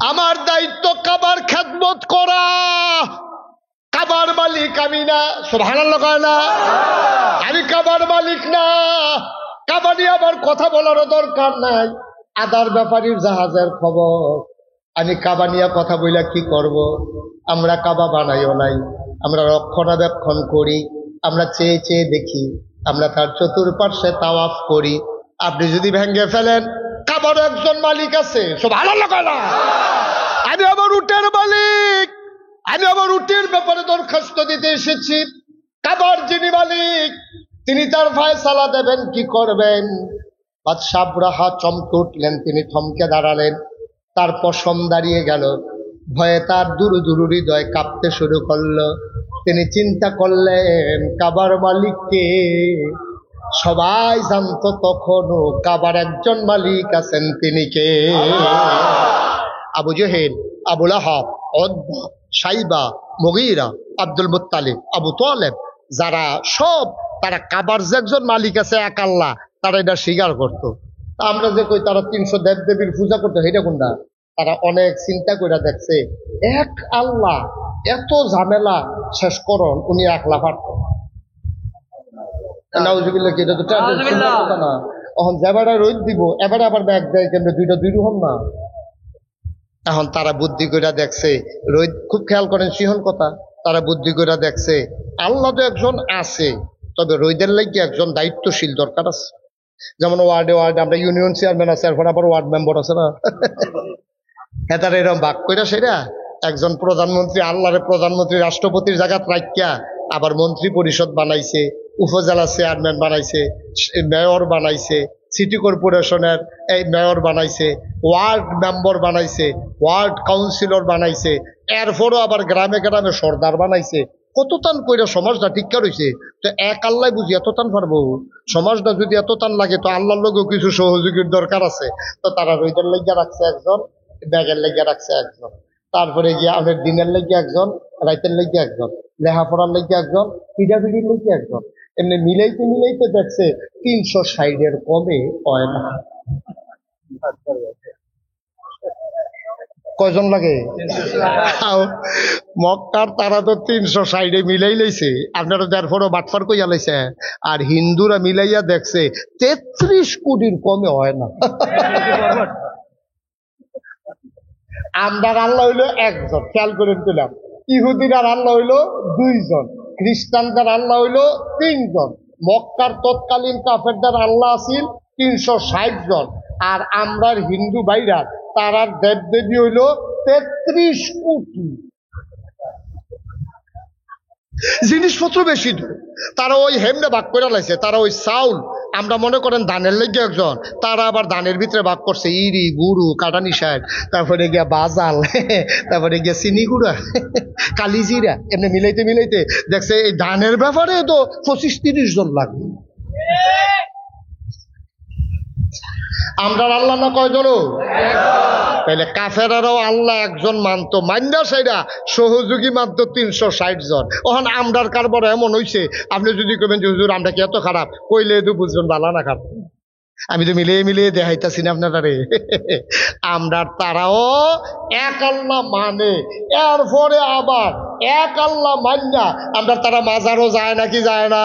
Speaker 1: আমার দায়িত্ব কাবার খেদমত করা। কাবার মালিক আমি না, সুবহানাল্লাহ কয় না? আমি কাবার মালিক না। কাবা নিয়ে আবার কথা বলারও দরকার নাই। আদার ব্যাপারীর জাহাজের খবর। আমি কাবা নিয়ে কথা বইলা কি করব? আমরা কাবা বানাইও নাই, আমরা রক্ষণাবেক্ষণ করি, আমরা চেয়ে চেয়ে দেখি, আমরা তার চতুর্পার্শ্বে তাওয়াফ করি। আপনি যদি ভেঙে ফেলেন, কাবার একজন মালিক আছে, সুবহানাল্লাহ কয় না? আমি আবার উটের মালিক, আমি আবার উটের ব্যাপারে দরখাস্ত দিতে এসেছি। কাবার যিনি মালিক তিনি তার ফয়সালা দেবেন, কি করবেন। বাদশা আবরাহা চমকে উঠলেন, তিনি থমকে দাঁড়ালেন, তার পশম দাঁড়িয়ে গেল, ভয়ে তার দুরু দুরু হৃদয় কাঁপতে শুরু করলো। তিনি চিন্তা করলেন কাবার মালিককে। সবাই জানতো তখনও কাবার একজন মালিক আছেন, তিনি কে? Abu Jahl, Abu Lahab, Utba, শাইবা, মুগীরা, Abdul Muttalib, Abu Taleb, যারা সব তারা কাবার যে একজন মালিক আছে এক আল্লাহ, তারা এটা স্বীকার করতো। আমরা যে কই তারা 300 দেবদেবীর পূজা করতো, এটা কোনটা? তারা অনেক চিন্তা করে দেখছে এক আল্লাহ এত ঝামেলা শেষ করুন উনি একলা পারত নাউজুবিল্লাহ। কি এটা তো কথা না। এখন যেবারে রোদ দিব এবারে আবার ব্যাগ দেয়, কেমন দুইটা দুই রকম না। এখন তারা বুদ্ধি করে দেখছে, রোদ খুব খেয়াল করেন সিহন কথা, তারা বুদ্ধি করে দেখছে আল্লাহ তো একজন আছে, তবে রোদের লাগে একজন দায়িত্বশীল দরকার আছে। যেমন ওয়ার্ডে ওয়ার্ডে আমরা ইউনিয়ন চেয়ারম্যান আছে, এরপর আবার ওয়ার্ড মেম্বার আছে না, হ্যাঁ তারা এরকম ভাগ করে সেটা একজন প্রধানমন্ত্রী, আল্লাহরে প্রধানমন্ত্রী রাষ্ট্রপতির জায়গা রাখিয়া আবার মন্ত্রী পরিষদ বানাইছে, উপজেলা চেয়ারম্যান বানাইছে, মেয়র বানাইছে, সিটি কর্পোরেশনের এই মেয়র বানাইছে, ওয়ার্ড মেম্বার বানাইছে, ওয়ার্ড কাউন্সিলর বানাইছে, এরপরও আবার গ্রামে গ্রামে সর্দার বানাইছে। কত টান কইরা সমাজটা ঠিকঠাক রয়েছে। তো এক আল্লাহ বুঝি এত টান পারবো? সমাজটা যদি এত টান লাগে তো আল্লাহর লোকেও কিছু সহযোগীর দরকার আছে। তো তারা রোদের লেগে রাখছে একজন, ব্যাগের লেগে রাখছে একজন, তারপরে গিয়ে আমাদের দিনের লেগে একজন, রাইতের লেগে একজন, লেখাপড়ার লেগে একজন, পিডাপিডির লেগে একজন। এমনি মিলাইতে মিলাইতে দেখছে 360 কমে হয় না। কয়জন লাগে? মক্কার তারা তো 360 মিলাই লাইছে, আপনারা তারপরও বাটফার কইয়া লাইছে। আর হিন্দুরা মিলাইয়া দেখছে 33 কোটির কমে হয় না। আমরার আল্লাহ হইলো একজন, খেয়াল করে দিলাম। ইহুদিরার আল্লাহ হইলো 2 জন, খ্রিস্টানদের আল্লাহ হইলো 3 জন, মক্কার তৎকালীন কাফেরদের আল্লাহ আছিল 360 জন। আর আমরার হিন্দু ভাইরা তারার দেবদেবী হইল 33 কোটি। জিনিসপত্র বেশি, তারা ওই হেমনে ভাগ করে লাইছে। তারা ওই চাউল, আমরা মনে করেন ধানের লেগে একজন, তারা আবার ধানের ভিতরে ভাগ করছে ইরি, গুরু, কাটানি শাক, তারপরে গিয়া বাজাল, তারপরে গিয়া চিনি গুঁড়া, কালিজিরা, এমনি মিলাইতে মিলাইতে দেখছে এই ধানের ব্যাপারে তো 25-30 জন লাগবে। আমরা আল্লাহ না কয়জন? তাহলে কাফেরারও আল্লাহ একজন মানতো, মাইন্দা সেটা সহযোগী মানতো 360 জন। ওখান আমরার কারবার এমন হইছে, আপনি যদি কবেন যে হুজুর আমরা কি এত খারাপ, কইলে তো বুঝবেন ভালো না খারাপ। আমি তো মিলিয়ে মিলিয়ে দেখাইতাছি না আপনারা। আমরা তারাও এক আল্লাহ মানে, এরপরে আবার এক আল্লাহ মান্না আমরা তারা মাজারও যায় নাকি যায় না?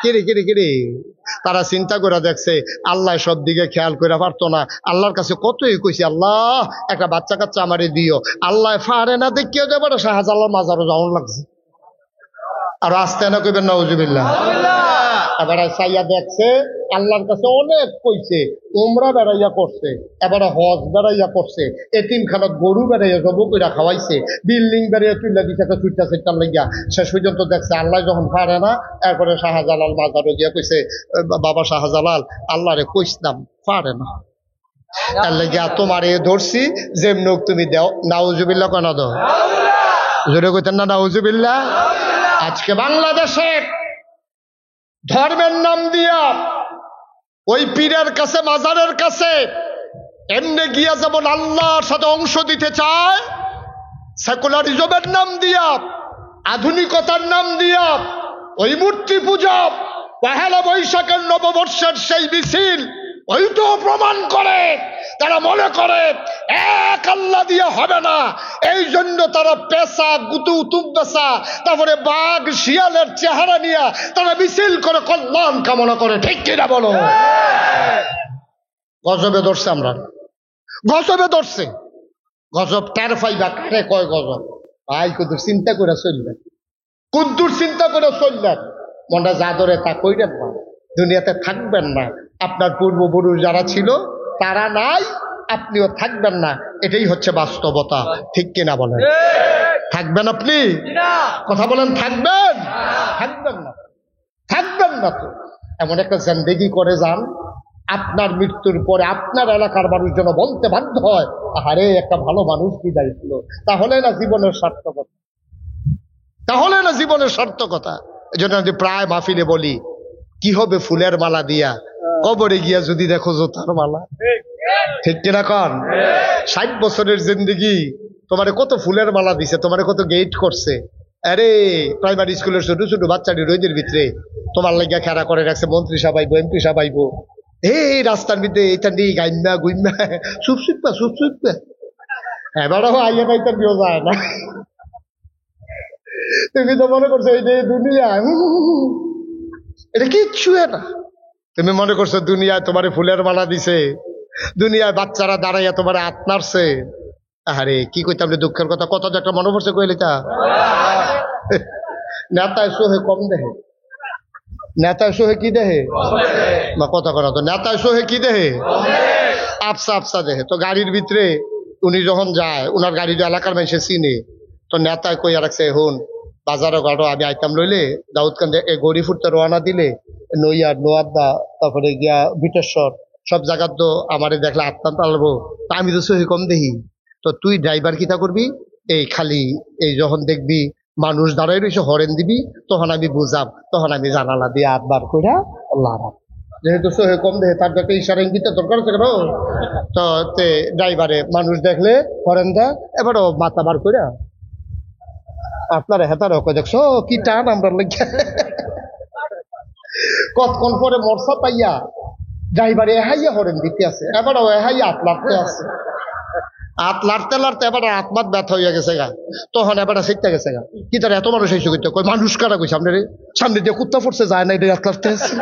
Speaker 1: কিরে কিরে কিরে তারা চিন্তা করে দেখছে আল্লাহ সব দিকে খেয়াল করে পারতো না। আল্লাহর কাছে কতই কইছি, আল্লাহ একটা বাচ্চা কাচ্চা আমারে দিও। আল্লাহ ফারে না দেখিয়ে যাবে না, শাহজালাল মাজারও যাওয়ান লাগছে। আর আসতে না কইবেন নাউজুবিল্লাহ। এবারে চাইয়া দেখছে আল্লাহর কাছে অনেক কইছে, উমরা বেড়াইয়া করছে, এবারে হজ বেড়াইয়া করছে, এতিমখানাত গরু বেড়াইয়া জব কইরা খাওয়াইছে, বিল্ডিং বেড়াইয়া তুইলা দিছে চুইটা চাইটার লাগিয়া। শেষ পর্যন্ত দেখছে আল্লাহ যখন পারে না, এরপরে শাহজালাল মাজারে গিয়া কইছে, বাবা শাহজালাল আল্লাহরে কইসলাম পারে না, তার লাগিয়া তোমার এ ধরছি, যেমন তুমি দাও। নাউজুবিল্লাহ কেন দাও? জোরে কইতেন না নাউজুবিল্লাহ? আজকে বাংলাদেশে ধর্মের নাম দিয়া ওই পীরের কাছে, মাজারের কাছে এমনি গিয়া যেমন আল্লাহর সাথে অংশ দিতে চায়, সেকুলারিজমের নাম দিয়া, আধুনিকতার নাম দিয়া ওই মূর্তি পূজা, পহেলা বৈশাখের নববর্ষের সেই মিছিল ওইটাও প্রমাণ করে। তারা মনে করে এক আল্লাহ দিয়ে হবে না, এই জন্য তারা পেশা গুতু তুব্বেসা, তারপরে বাঘ শিয়ালের চেহারা নিয়ে তারা মিছিল করে কল্যাণ কামনা করে। ঠিক কিনা বলো? গজবে ধরছে, আমরা গজবে ধরছে। গজব টের পাইবা কারে কয় গজব? ভাই কুদ্দুর চিন্তা করে চললেন, কুদ্দুর চিন্তা করে চললেন, মনটা যা ধরে তা কইরেন না, দুনিয়াতে থাকবেন না। আপনার পূর্বপুরুষ যারা ছিল তারা নাই, আপনিও থাকবেন না, এটাই হচ্ছে বাস্তবতা। ঠিক কিনা বলেন? থাকবেন আপনি? কথা বলেন, থাকবেন? থাকবেন না, থাকবেন না তো। এমন একটা জিন্দেগি করে যান, আপনার মৃত্যুর পরে আপনার এলাকার মানুষ যেন বলতে বাধ্য হয়, আরে একটা ভালো মানুষ বিদায় ছিল। তাহলে না জীবনের সার্থকতা, তাহলে না জীবনের সার্থকতা। এই জন্য আমি প্রায় মাহফিলে বলি, কি হবে ফুলের মালা দিয়া, কবরে গিয়া যদি দেখো জোতার মালা। ঠিক কিনা কন? 60 বছরের জিন্দগি তোমারে কত ফুলের মালা দিছে, তোমারে কত গেট করছে। আরে প্রাইমারি স্কুলের ছোট ছোট বাচ্চাটি রোদের ভিতরে তোমার লাগিয়া খেলা করে রাখছে, মন্ত্রী সাবাইবো, এমপি সাবাইবো, এই রাস্তার মধ্যে এইটা নিয়ে গাইমা গুইমা সুপ সুপা সুপ সুপা। এবারও আইয়া পাইতে দিও যায় না। তুমি তো মনে করছো এই যে দুনিয়া, এটা কিচ্ছু না। তুমি মনে করছো দুনিয়ায় তোমার ফুলের মালা দিছে, দুনিয়ায় বাচ্চারা দাঁড়াইয়া তোমার হাত নাড়ছে। আরে কি কইতাম রে, দুঃখের কথা। কত একটা মনে পড়ছে কইলে তা নেতায় সোহে কম দেহে, নেতায় সোহে কি দেহে বা কথা করা তো, নেতায় সোহে কি দেহে আফসা আফসা দেহে। তো গাড়ির ভিতরে উনি যখন যায়, উনার গাড়িটা এলাকার মানুষে চিনে, তো নেতায় কইয়া রাখছে, হুন বাজারও গাড়ো আমি আইতাম লইলে দাউদকান্দে এই গড়ি ফুটতে রওনা দিলে নইয়ার নোয়াদ্দা, তারপরে গিয়া বিটেশ্বর, সব জায়গার তো আমারে দেখলে আত্মান পালবো, তা আমি তো সহি কম দেখি। তো তুই ড্রাইভার কিতা করবি, এই খালি এই যখন দেখবি মানুষ দাঁড়াই রয়েছে হরেন দিবি, তখন আমি বুঝাম, তখন আমি জানালা দিয়ে আটবার কইরা লাগাম। যেহেতু সহে কম দেহে তার যাতে ইশারা ইঙ্গিতের দরকার আছে কেন, তো ড্রাইভারে মানুষ দেখলে হরেন দেয়, এবারও মাথা বার কইরা আপনার হেতার কয় দেখছো কি টান আমরা লেগে। কতক্ষণ পরে মরসা পাইয়া ড্রাইভারে এহাইয়া হরেন দিতে আছে, এবারও এহাইয়া আট লাড়তে আছে, আট লাড়তে লাড়তে এবার আত্মাত ব্যথা হইয়া গেছে গা, তখন এবার শিখতে গেছে গা। কি তার এত মানুষ এসে করতে কই মানুষ কারা কই সামনে রে, সামনে দিয়ে কুত্তা পড়ছে যায় না, এটা আট লাড়তে আছে।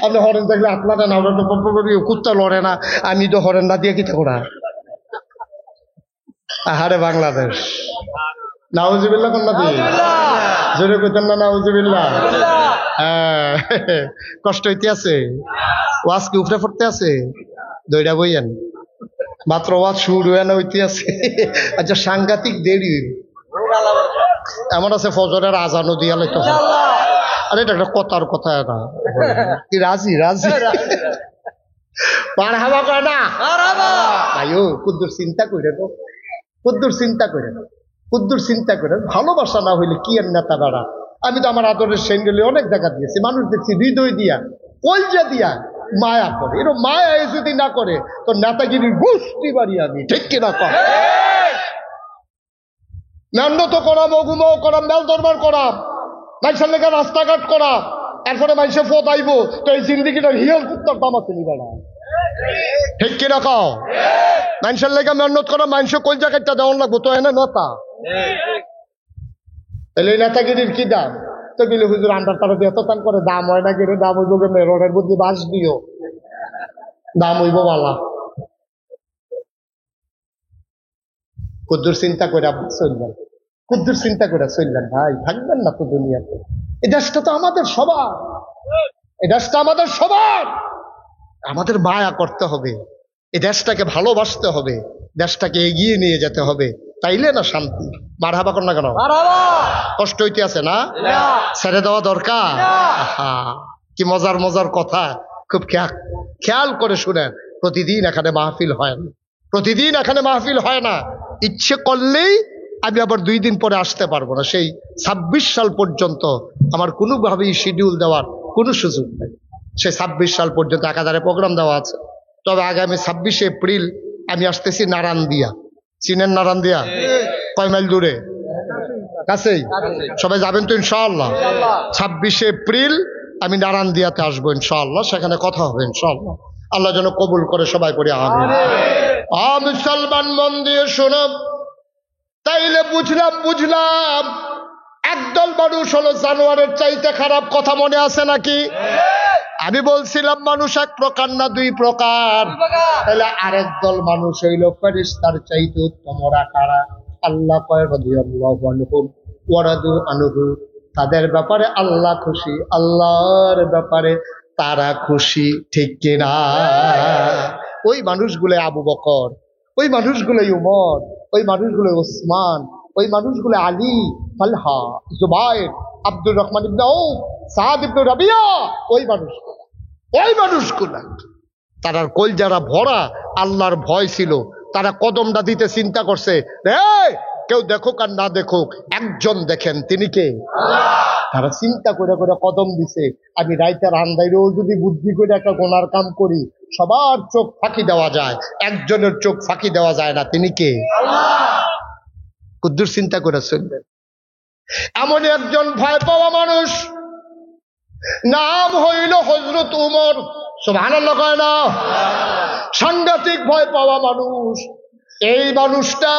Speaker 1: আপনি হরেন দেখলে আট লাড়ে না, কুত্তা লড়ে না, আমি তো হরেন না দিয়ে কি থাকো। আহারে বাংলাদেশ, নাউজুবিল্লাহ কন্যা দিয়ে জোরে কইতেন না নাউজুবিল্লাহ। কষ্ট হইতে আছে, ওয়াজ কি উপরে পড়তে আছে, দইটা বইয়েন মাত্র ওয়াজ শুরু হইতে আছে। আচ্ছা সাংঘাতিক দেরি, এমন আছে ফজরের আজানও দিয়া লাইতেছে। আরে এটা একটা কথার কথা না, কি রাজি রাজি পার হাওয়া কয় না ভাইও, কুদ্দুর চিন্তা করে তো, কুদ্দুর চিন্তা করে, কুদ্দুর চিন্তা করে। ভালোবাসা না হইলে কি এর নেতা বেড়া। আমি তো আমার আদরের সেন্ডেলে অনেক জায়গা দিয়েছি, মানুষ দেখছি হৃদয় দিয়া কলজা দিয়া মায়া করে, এরকম মায়া যদি না করে তো নেতাগিরির গোষ্ঠী বাড়ি আমি। ঠিক কিনা কম? মেহনত করাম, অগুমাও করাম, মেল দরবার করাম, মানুষের লেখা রাস্তাঘাট করা, এরপরে মানুষে ফোত আইব, তো এই জিন্দিগিটার হিয়াল কুত্তার দাম আছে নিবে না। ঠিক কিনা কও? মানুষের লেখা মেহনত করা, মানুষের কোন জায়গাটা দেওয়ান লাগবো, তো এনে নেতা। তাহলে এই নেতাগিরির কি দাম? তো গেলে হুজুর আন্ডার তারা দিয়ে এত টান করে, দাম হয় না গেলে দাম হইব কেমন, রোডের বুদ্ধি বাস দিও দাম হইব বালা। কুদ্দুর চিন্তা করে চলবেন। কুদ্দুর চিন্তা করে চললেন, ভাই থাকবেন না তো দুনিয়াতে, এই দেশটা তো আমাদের সবার, এই দেশটা আমাদের সবার, আমাদের মায়া করতে হবে, এই দেশটাকে ভালোবাসতে হবে, দেশটাকে এগিয়ে নিয়ে যেতে হবে, তাইলে না শান্তি। মারহাবা কর না কেন? কষ্ট হইতে আছে না? ছেড়ে দেওয়া দরকার। কি মজার মজার কথা, খুব খেয়াল করে শুনেন। প্রতিদিন এখানে মাহফিল হয় না, প্রতিদিন এখানে মাহফিল হয় না। ইচ্ছে করলেই আমি আবার 2 দিন পরে আসতে পারবো না, সেই 26 সাল পর্যন্ত আমার কোনোভাবেই শিডিউল দেওয়ার কোনো সুযোগ নেই। সেই 26 সাল পর্যন্ত 1000 প্রোগ্রাম দেওয়া আছে। তবে আগামী 26 এপ্রিল আমি আসতেছি নারায়ণদিয়া। চিনেন নারায়ণদিয়া? কয় মাইল দূরে? কাছেই। সবাই যাবেন তো ইনশাআল্লাহ? 26 এপ্রিল আমি নারায়ণদিয়াতে আসবো ইনশাআল্লাহ, সেখানে কথা হবে ইনশাআল্লাহ। আল্লাহ যেন কবুল করে, সবাই পড়ি আমিন। মুসলমান মন দিয়ে শোনো, তাইলে বুঝলাম একদল মানুষ হলো জানোয়ারের চাইতে খারাপ। কথা মনে আছে নাকি? আমি বলছিলাম মানুষ এক প্রকার না 2 প্রকার। তাহলে আরেক দল মানুষ হইল ফেরেশতার চাইতে উত্তম। ওরা কারা? আল্লাহ কয় রাদিয়াল্লাহু আনহুম ওয়া রাদু আনহু। তাদের ব্যাপারে আল্লাহ খুশি, আল্লাহর ব্যাপারে তারা খুশি। ঠিক কিনা? ওই মানুষগুলো আবু বকর, ওই মানুষগুলো উমর, ওই মানুষগুলো ওসমান, ওই মানুষগুলো আলী, তালহা, জুবায়ের, আব্দুর রহমান ইবনে আউফ, সাদ ইবনে রাবিয়া, ওই মানুষগুলো তারা কলজারা ভরা আল্লাহর ভয় ছিল। তারা কদমটা দিতে চিন্তা করছে, কেউ দেখুক আর না দেখুক, একজন দেখেন, তিনি কে? তারা চিন্তা করে করে কদম দিছে। আমি রাইতের আন্দাইরেও যদি বুদ্ধি করে একটা গোনার কাম করি, সবার চোখ ফাঁকি দেওয়া যায়, একজনের চোখ ফাঁকি দেওয়া যায় না, তিনি কে? কুদ্দুর চিন্তা করে চলবেন। এমন একজন ভয় পাওয়া মানুষ, নাম হইল হযরত উমর। সুবহানাল্লাহ কয় না? সাংঘাতিক ভয় পাওয়া মানুষ। এই মানুষটা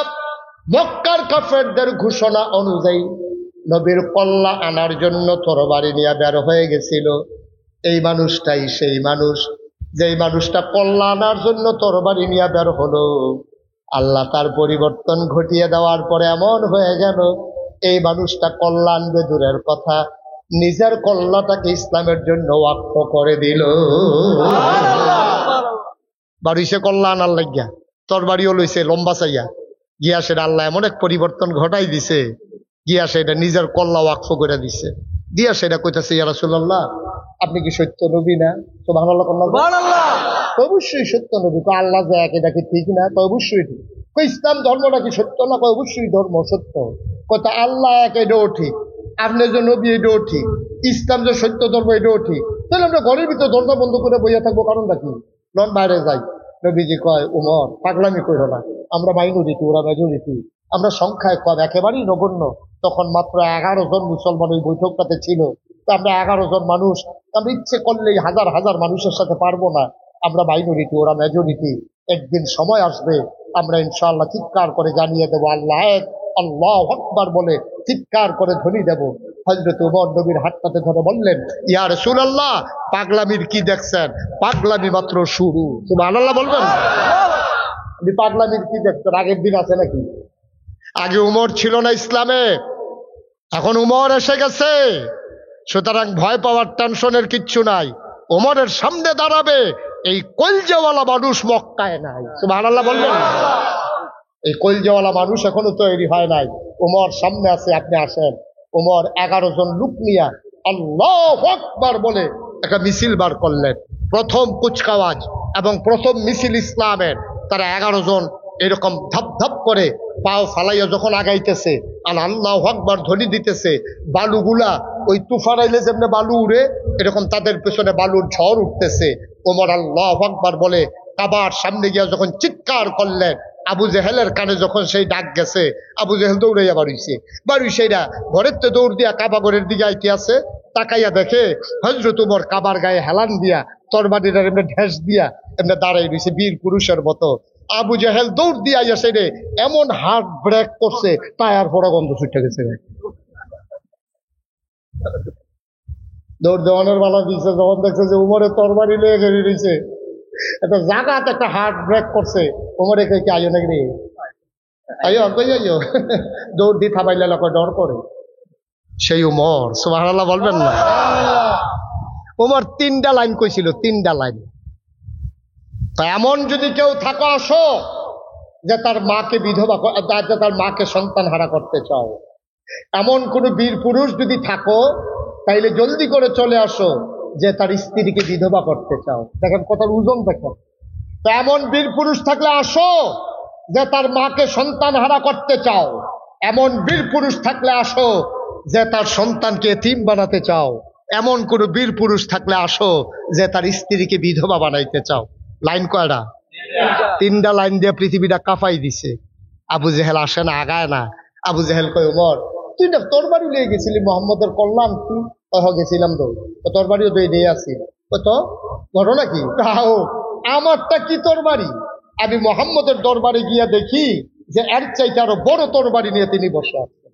Speaker 1: মক্কার কাফেরদের ঘোষণা অনুযায়ী নবীর কল্লা আনার জন্য তরবারি নিয়ে বের হয়ে গেছিল। এই মানুষটাই সেই মানুষ, যেই মানুষটা কল্লা আনার জন্য তরবারি নিয়ে বের হলো। আল্লাহ তার পরিবর্তন ঘটিয়ে দেওয়ার পরে এমন হয়ে গেল, এই মানুষটা কল্লা আনবে দূরের কথা, নিজের কল্লাটাকে ইসলামের জন্য ওয়াকফ করে দিল। বাড়িছে কল্লা আনার লাগিয়া, তরবারিও লইছে লম্বা চাইয়া, গিয়া সেটা আল্লাহ এমন এক পরিবর্তন ঘটাই দিছে, গিয়া সেটা নিজের কল্লা ওয়াকফ করে দিছে। দিয়া সেটা কইতাছে, ইয়া রাসূলুল্লাহ আপনি কি সত্য নবী না? সুবহানাল্লাহ। অবশ্যই সত্য নবী। তো আল্লাহ যে এক, এটা কি ঠিক না? তো অবশ্যই ঠিক। ইসলাম ধর্মটা কি সত্য না? অবশ্যই ধর্ম সত্য। কথা আল্লাহ এক, এটাও ঠিক, আপনি যে নবী এটাও ঠিক, ইসলাম যে সত্য ধর্ম এটাও ঠিক। তাহলে আমরা ঘরের ভিতরে দরজা বন্ধ করে বইয়া থাকবো, কারণটা কি? নন বাইরে যাই। নবীজি কয়, উমর পাগলামি করো না, আমরা মাইনরিটি, ওরা মেজরিটি, আমরা সংখ্যায় কম, একেবারেই নগণ্য। তখন মাত্র 11 জন মুসলমান ওই বৈঠকটাতে ছিল। তো আমরা 11 জন মানুষ, আমরা ইচ্ছে করলেই হাজার হাজার মানুষের সাথে পারবো না। আমরা মাইনরিটি, ওরা মেজরিটি। একদিন সময় আসবে, আমরা ইনশাআল্লাহ চিৎকার করে জানিয়ে দেবো আল্লাহ এক, আল্লাহু আকবার বলে চিৎকার করে ধ্বনি দেব। হযরত ওমর নবীর হাতটাতে ধরে বললেন, ইয়া রাসূলুল্লাহ পাগলামির কি দেখছেন? পাগলামি মাত্র শুরু। সুবহানাল্লাহ বলবেন? আপনি পাগলামির কি দেখছেন? আগের দিন আছে নাকি? আগে উমর ছিল না ইসলামে, এখন উমর এসে গেছে। সুতরাং ভয় পাওয়ার টেনশনের কিচ্ছু নাই। ওমরের সামনে দাঁড়াবে এই কলজাওয়ালা মানুষ মক্কায় নাই। সুবহানাল্লাহ বলবেন? এই কলজাওয়ালা মানুষ এখনো তৈরি হয় নাই। ওমর সামনে আছে, আপনি আসেন। ওমর 11 জন লোক নিয়ে আল্লাহু আকবার বলে একটা মিছিল বার করলেন। প্রথম কুচকাওয়াজ এবং প্রথম মিছিল ইসলামের। তারা 11 জন এরকম ধাপ ধাপ করে পাও ফালাইয়া যখন আগাইতেছে আর আল্লাহু আকবার ধ্বনি দিতেছে, বালুগুলা ওই তুফান আইলে যেমনি বালু উড়ে, এরকম তাদের পেছনে বালুর ঝড় উঠতেছে। ওমর আল্লাহু আকবার বলে কাবার সামনে গিয়া যখন চিৎকার করলেন, আবু জেহেলের কানে যখন সেই ডাক গেছে, আবু জেহেল দৌড়াইয়া বাড়ুইছেরা ঘরের তো দৌড় দিয়া কাবা ঘরের দিকে আইতে আছে। তাকাইয়া দেখে হযরত ওমর কাবার গায়ে হেলান দিয়া তরবারিটা এমনি ঢেস দিয়া এমনি দাঁড়াই রয়েছে বীর পুরুষের মতো। আবু জেহেল দৌড় দিয়া আইয়াছে রে, এমন হার্ট ব্রেক করছে, টায়ার ফোড়া গন্ধ ছুটে গেছে। দৌড় দেওয়ানোর বেলা দিচ্ছে, যখন দেখছে যে উমরের তরবারি নিয়ে গেড়ে রয়েছে, একটা জায়গাতে একটা হার্ট ব্রেক করছে। উমরে কে আইও নাকি রে, আইও আইও দৌড় দি থামাইলে লোক ডর করে। সেই উমর, সুবহানাল্লাহ বলবেন না? উমর 3টা লাইন কইছিল, 3টা লাইন। তা এমন যদি কেউ থাকো আসো যে তার মাকে বিধবা, তার মাকে সন্তান হারা করতে চাও, এমন কোন বীর পুরুষ যদি থাকো তাইলে জলদি করে চলে আসো যে তার স্ত্রীকে বিধবা করতে চাও। দেখেন কথার ওজন দেখেন। তো এমন বীর পুরুষ থাকলে আসো যে তার মাকে সন্তান হারা করতে চাও, এমন বীর পুরুষ থাকলে আসো যে তার সন্তানকে এতিম বানাতে চাও, এমন কোন বীর পুরুষ থাকলে আসো যে তার স্ত্রীকে বিধবা বানাইতে চাও। লাইন কয়টা? 3টা লাইন দিয়ে পৃথিবীটা কাঁপাই দিছে। আবু জেহেল আসে না, আগায় না। আবু জেহেল কয় ওমর তুই না তোর বাড়ি লিয়ে গেছিলি মোহাম্মদের কল্যাণ, তুই গেছিলাম তো তোর বাড়িও তো দিয়ে আসি তো ঘটনা কি? আমারটা কি তোর বাড়ি? আমি মোহাম্মদের দরবারে গিয়া দেখি যে এর চাইতে আরো বড় তরবারি নিয়ে তিনি বসে আছেন।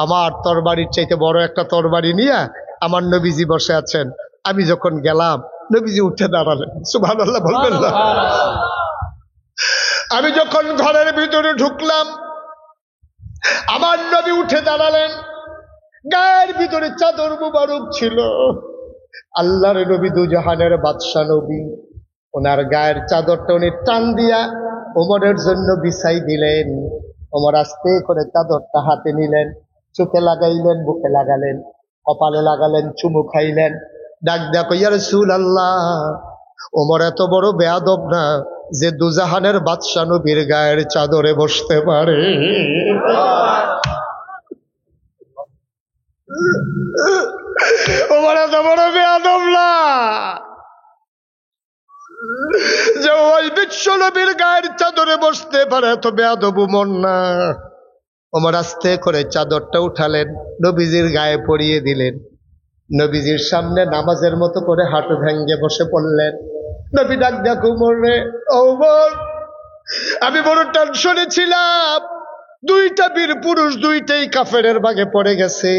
Speaker 1: আমার তরবারির চাইতে বড় একটা তরবারি নিয়ে আমার নবীজি বসে আছেন। আমি যখন গেলাম নবীজি উঠে দাঁড়ালেন। সুবহানাল্লাহ বলবেন না? আমি যখন ঘরের ভিতরে ঢুকলাম আমার নবী উঠে দাঁড়ালেন। গায়ের ভিতরে চাদর মুবারক ছিল। আল্লাহর নবী দুজাহানের বাদশা নবী, ওনার গায়ের চাদরটা উনি টান দিয়া ওমরের জন্য বিছাই দিলেন। ওমর আস্তে করে চাদরটা হাতে নিলেন, চোখে লাগাইলেন, বুকে লাগালেন, কপালে লাগালেন, চুমু খাইলেন। ডাক দেখো ইয়া রাসূলুল্লাহ, ওমর এত বড় বেয়াদব না যে দুজাহানের বাদশা নবীর গায়ের চাদরে বসতে পারে। ওমর এত বড় বেয়াদব না যে ওই বিশ্ব নবীর গায়ের চাদরে বসতে পারে, এত বেয়াদব ওমর না। ওমর আস্তে করে চাদরটা উঠালেন, নবীজির গায়ে পরিয়ে দিলেন। নবীজির সামনে নামাজের মতো করে হাঁটু ভেঙ্গে বসে পড়লেন। নবী ডাক ডাক ওমর রে, ওমর আমি বড় টেনশনে ছিলাম, 2টা বীর পুরুষ 2টাই কাফেরের ভাগে পড়ে গেছে।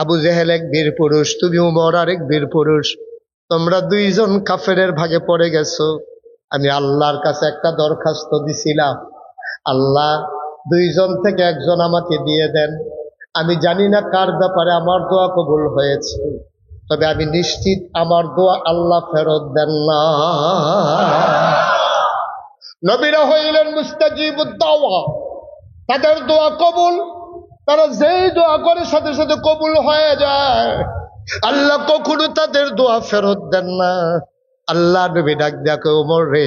Speaker 1: আবু জেহেল এক বীর পুরুষ, তুমি ওমর আরেক বীর পুরুষ, তোমরা 2জন কাফেরের ভাগে পড়ে গেছো। আমি আল্লাহর কাছে একটা দরখাস্ত দিছিলাম, আল্লাহ 2জন থেকে একজন আমাকে দিয়ে দেন। আমি জানি না কার ব্যাপারে আমার দোয়া কবুল হয়েছে, তবে আমি নিশ্চিত আমার দোয়া আল্লাহ ফেরত দেন না। নবীরা হইলেন মুস্তাজিবুদ দাওয়া, তাদের দোয়া কবুল, তারা যেই দোয়া করে সাথে সাথে কবুল হয়ে যায়। আল্লাহ কখনো তাদের দোয়া ফেরত দেন না। আল্লাহ নবী ডাক দেখো ওমর রে,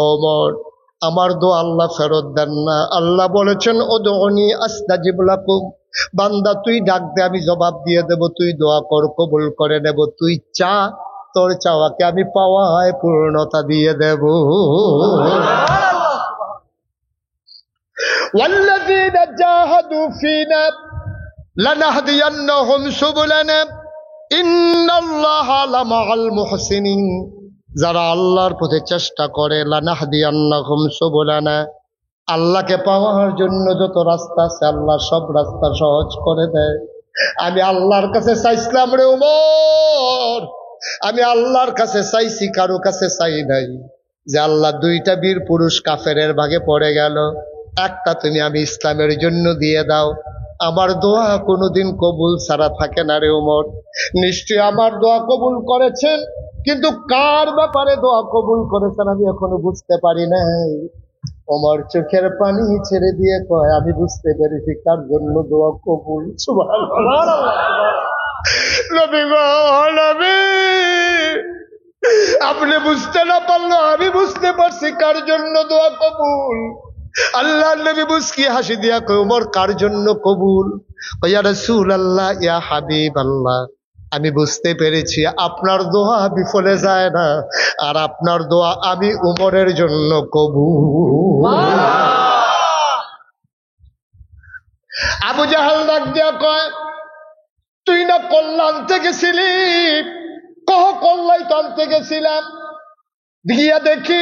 Speaker 1: ওমর আমার দোয়া আল্লাহ ফেরত দেন না। আল্লাহ বলেছেন উদউনি আস্তাজিব লাকুম, বান্দা তুই ডাক দে আমি জবাব দিয়ে দেব, তুই দোয়া কর কবুল করে নেব, তুই চা তোর চাওয়াকে আমি পাওয়ায় পূর্ণতা দিয়ে দেব। ওয়াল্লাযীনা জাহাদু ফীনা লানাহদিয়ান্নাহুম সুবুলানা ইন্নাল্লাহা লামাআল মুহসিনিন, যারা আল্লাহর পথে চেষ্টা করে, লানাহদিয়ান্নাহুম সুবুলানা, আল্লাহকে পাওয়ার জন্য যত রাস্তা আছে আল্লাহ সব রাস্তা সহজ করে দেয়। আমি আল্লাহর কাছে চাইছিলাম রে ওমর, আমি আল্লাহর কাছে চাইছি, কারো কাছে চাই নাই। যে আল্লাহ 2টা বীর পুরুষ কাফেরের ভাগে পড়ে গেল, একটা তুমি আমি ইসলামের জন্য দিয়ে দাও। আমার দোয়া কোনোদিন কবুল ছাড়া থাকে না রে ওমর। নিশ্চয় আমার দোয়া কবুল করেছেন, কিন্তু কার ব্যাপারে দোয়া কবুল করেছেন আমি এখনো বুঝতে পারি নাই। ওমর চোখের পানি ছেড়ে দিয়ে কয়, আমি বুঝতে পেরেছি কার জন্য দোয়া কবুল। সুবহানাল্লাহ। নবী গো নবী, আপনি বুঝতে না পারলো আমি বুঝতে পারছি কার জন্য দোয়া কবুল। আল্লাহ নবী মুস্কি হাসি দিয়া কয়, ওমর কার জন্য কবুল? ইয়া রাসূলুল্লাহ, ইয়া হাবিবাল্লাহ, আমি বুঝতে পেরেছি আপনার দোয়া বিফলে যায় না, আর আপনার দোয়া আমি উমরের জন্য কবুল। আবু জাহাল ডাক দিয়া কয়, তুই না কল্যাণ থেকে গেছিলি? কহ কল্যাণ তো আনতে গেছিলাম। গিয়া দেখি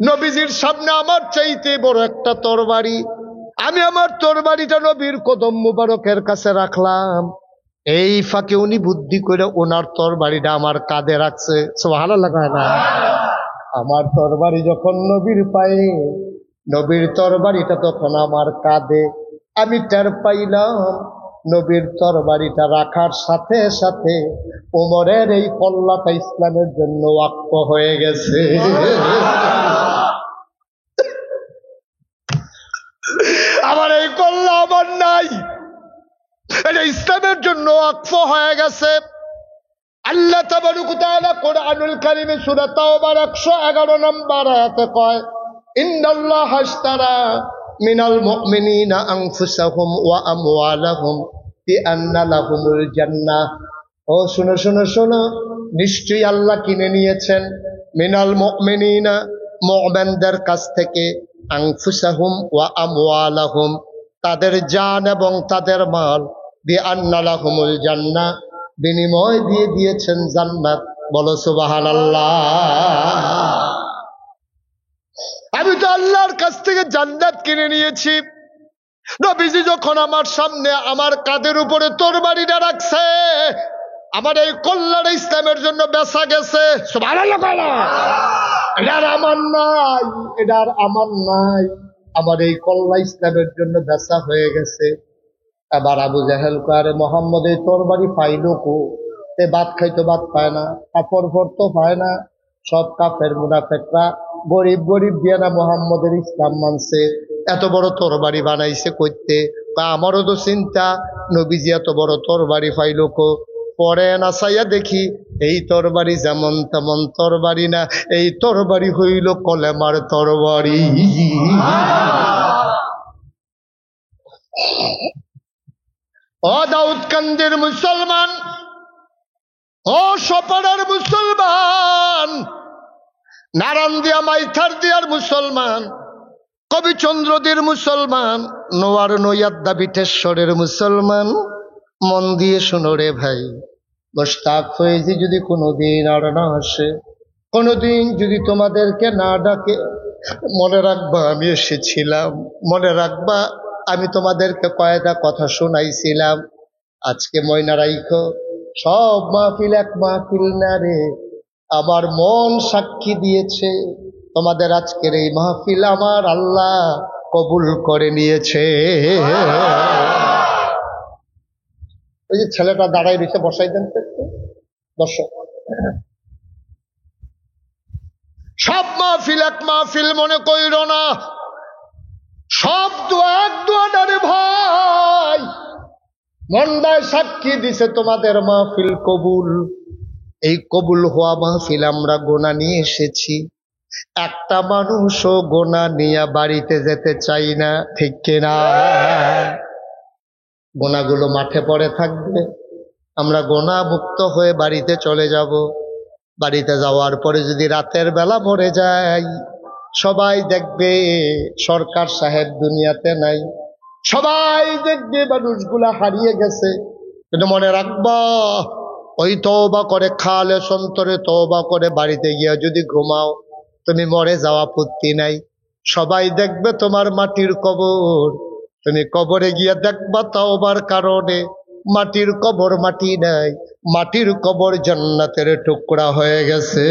Speaker 1: নবীজির সামনে আমার চাইতে বড় একটা তরবারি। আমি আমার তরবারিটা নবীর কদম মুবারকের কাছে রাখলাম। এই ফাঁকে উনি বুদ্ধি করে ওনার তরবারিটা আমার কাঁধে রাখছে। সুবহানাল্লাহ। না আমার তরবারি যখন নবীর পায়ে, নবীর তরবারিটা তখন আমার কাঁধে। আমি টের পাইলাম নবীর তরবারিটা রাখার সাথে সাথে ওমরের এই কল্লাটা ইসলামের জন্য ওয়াকফ হয়ে গেছে। আমার এই কল্লা আমার নাই, এটা ইসলামের জন্য ওয়াকফ হয়ে গেছে। আল্লাহ তাবারক ওয়া তাআলা কোরআনুল কারীমে সূরা তাওবার 111 নম্বর আয়াতে কয়, ইন্নাল্লাহা আশতারা মিনাল মুমিনিনা আনফুসাহুম ওয়া আমওয়ালাহুম বিআন্না লাহুমুল জান্নাহ। ও শুনো শুনো শুনো, নিশ্চয়ই আল্লাহ কিনে নিয়েছেন মিনাল মুমিনিনা, মুমিনদের কাছ থেকে, আনফুসাহুম ওয়া আমওয়ালাহুম, তাদের জান এবং তাদের মাল, বিআন্না লাহুমুল জান্নাহ, বিনিময় দিয়ে দিয়েছেন জান্নাত। বলো সুবহানাল্লাহ। আমি তো আল্লাহর কাছ থেকে জান্নাত কিনে নিয়েছি। নবীজি যখন আমার সামনে আমার কাঁধের উপরে তরবারিটা রাখছে, আমার এই কল্যাণ ইসলামের জন্য বেচা গেছে। সুবহানাল্লাহ। এটার আমার নাই, এটার আমার নাই, আমার এই কল্যাণ ইসলামের জন্য বেচা হয়ে গেছে। এবার আবু জাহেল কয়, মোহাম্মদ এই তরবারি পাইল কো? এ ভাত খাইতো ভাত পায় না, কাপড় পরতো পায় না। সব কাফের মুনাফিকরা গরিব গরিব দিয়ে না মোহাম্মদের ইসলাম মানছে, এত বড় তরবারি বানাইছে কইতে। আমারও তো চিন্তা, নবীজি এত বড় তরবারি পাইল কো? পরে না চাইয়া দেখি এই তরবারি যেমন তেমন তরবারি না, এই তরবারি হইল কলেমার তরবারি। ও দাউদকান্দির মুসলমান, ও সপাড়ার মুসলমান, নারায়ণদিয়া মাইথার দিয়ার মুসলমান, কবিচন্দ্রদের মুসলমান, নোয়ার নৈয়াদ্দা বিঠেশ্বরের মুসলমান, মন দিয়ে শোনো রে ভাই। মোশতাক ফয়েজি যদি কোনোদিন আর না আসে, কোনোদিন যদি তোমাদেরকে না ডাকে, মনে রাখবা আমি এসেছিলাম, মনে রাখবা আমি তোমাদেরকে কয়টা কথা শোনাইছিলাম। আজকে ময়না রাইখো, সব মাহফিল এক মাহফিল না রে। আমার মন সাক্ষী দিয়েছে, তোমাদের আজকের এই মাহফিল আমার আল্লাহ কবুল করে নিয়েছে। ওই যে ছেলেটা দাঁড়াই রয়েছে, বসাই দেন দর্শক। সব মাহফিল এক মাহফিল মনে কইর না, সব দোয়া এক দোয়া না রে ভাই। মন্দায় সাক্ষী দিছে তোমাদের মাহফিল কবুল। এই কবুল হওয়া মাহফিল আমরা গোনা নিয়ে এসেছি। একটা মানুষও গোনা নিয়ে বাড়িতে যেতে চাই না, ঠিক কিনা? গোনাগুলো মাঠে পড়ে থাকবে, আমরা গোনা মুক্ত হয়ে বাড়িতে চলে যাব। বাড়িতে যাওয়ার পরে যদি রাতের বেলা মরে যাই, সবাই দেখবে সরকার সাহেব দুনিয়াতে নাই, সবাই দেখবে মানুষগুলা হারিয়ে গেছে। কিন্তু মনে রাখবা, ওই তওবা করে খালে সন্তরে তওবা করে বাড়িতে গিয়া যদি ঘুমাও, তুমি মরে যাওয়া আপত্তি নাই। সবাই দেখবে তোমার মাটির কবর, তুমি কবরে গিয়া দেখবা তওবার কারণে মাটির কবর মাটি নাই, মাটির কবর জান্নাতের টুকরা হয়ে গেছে।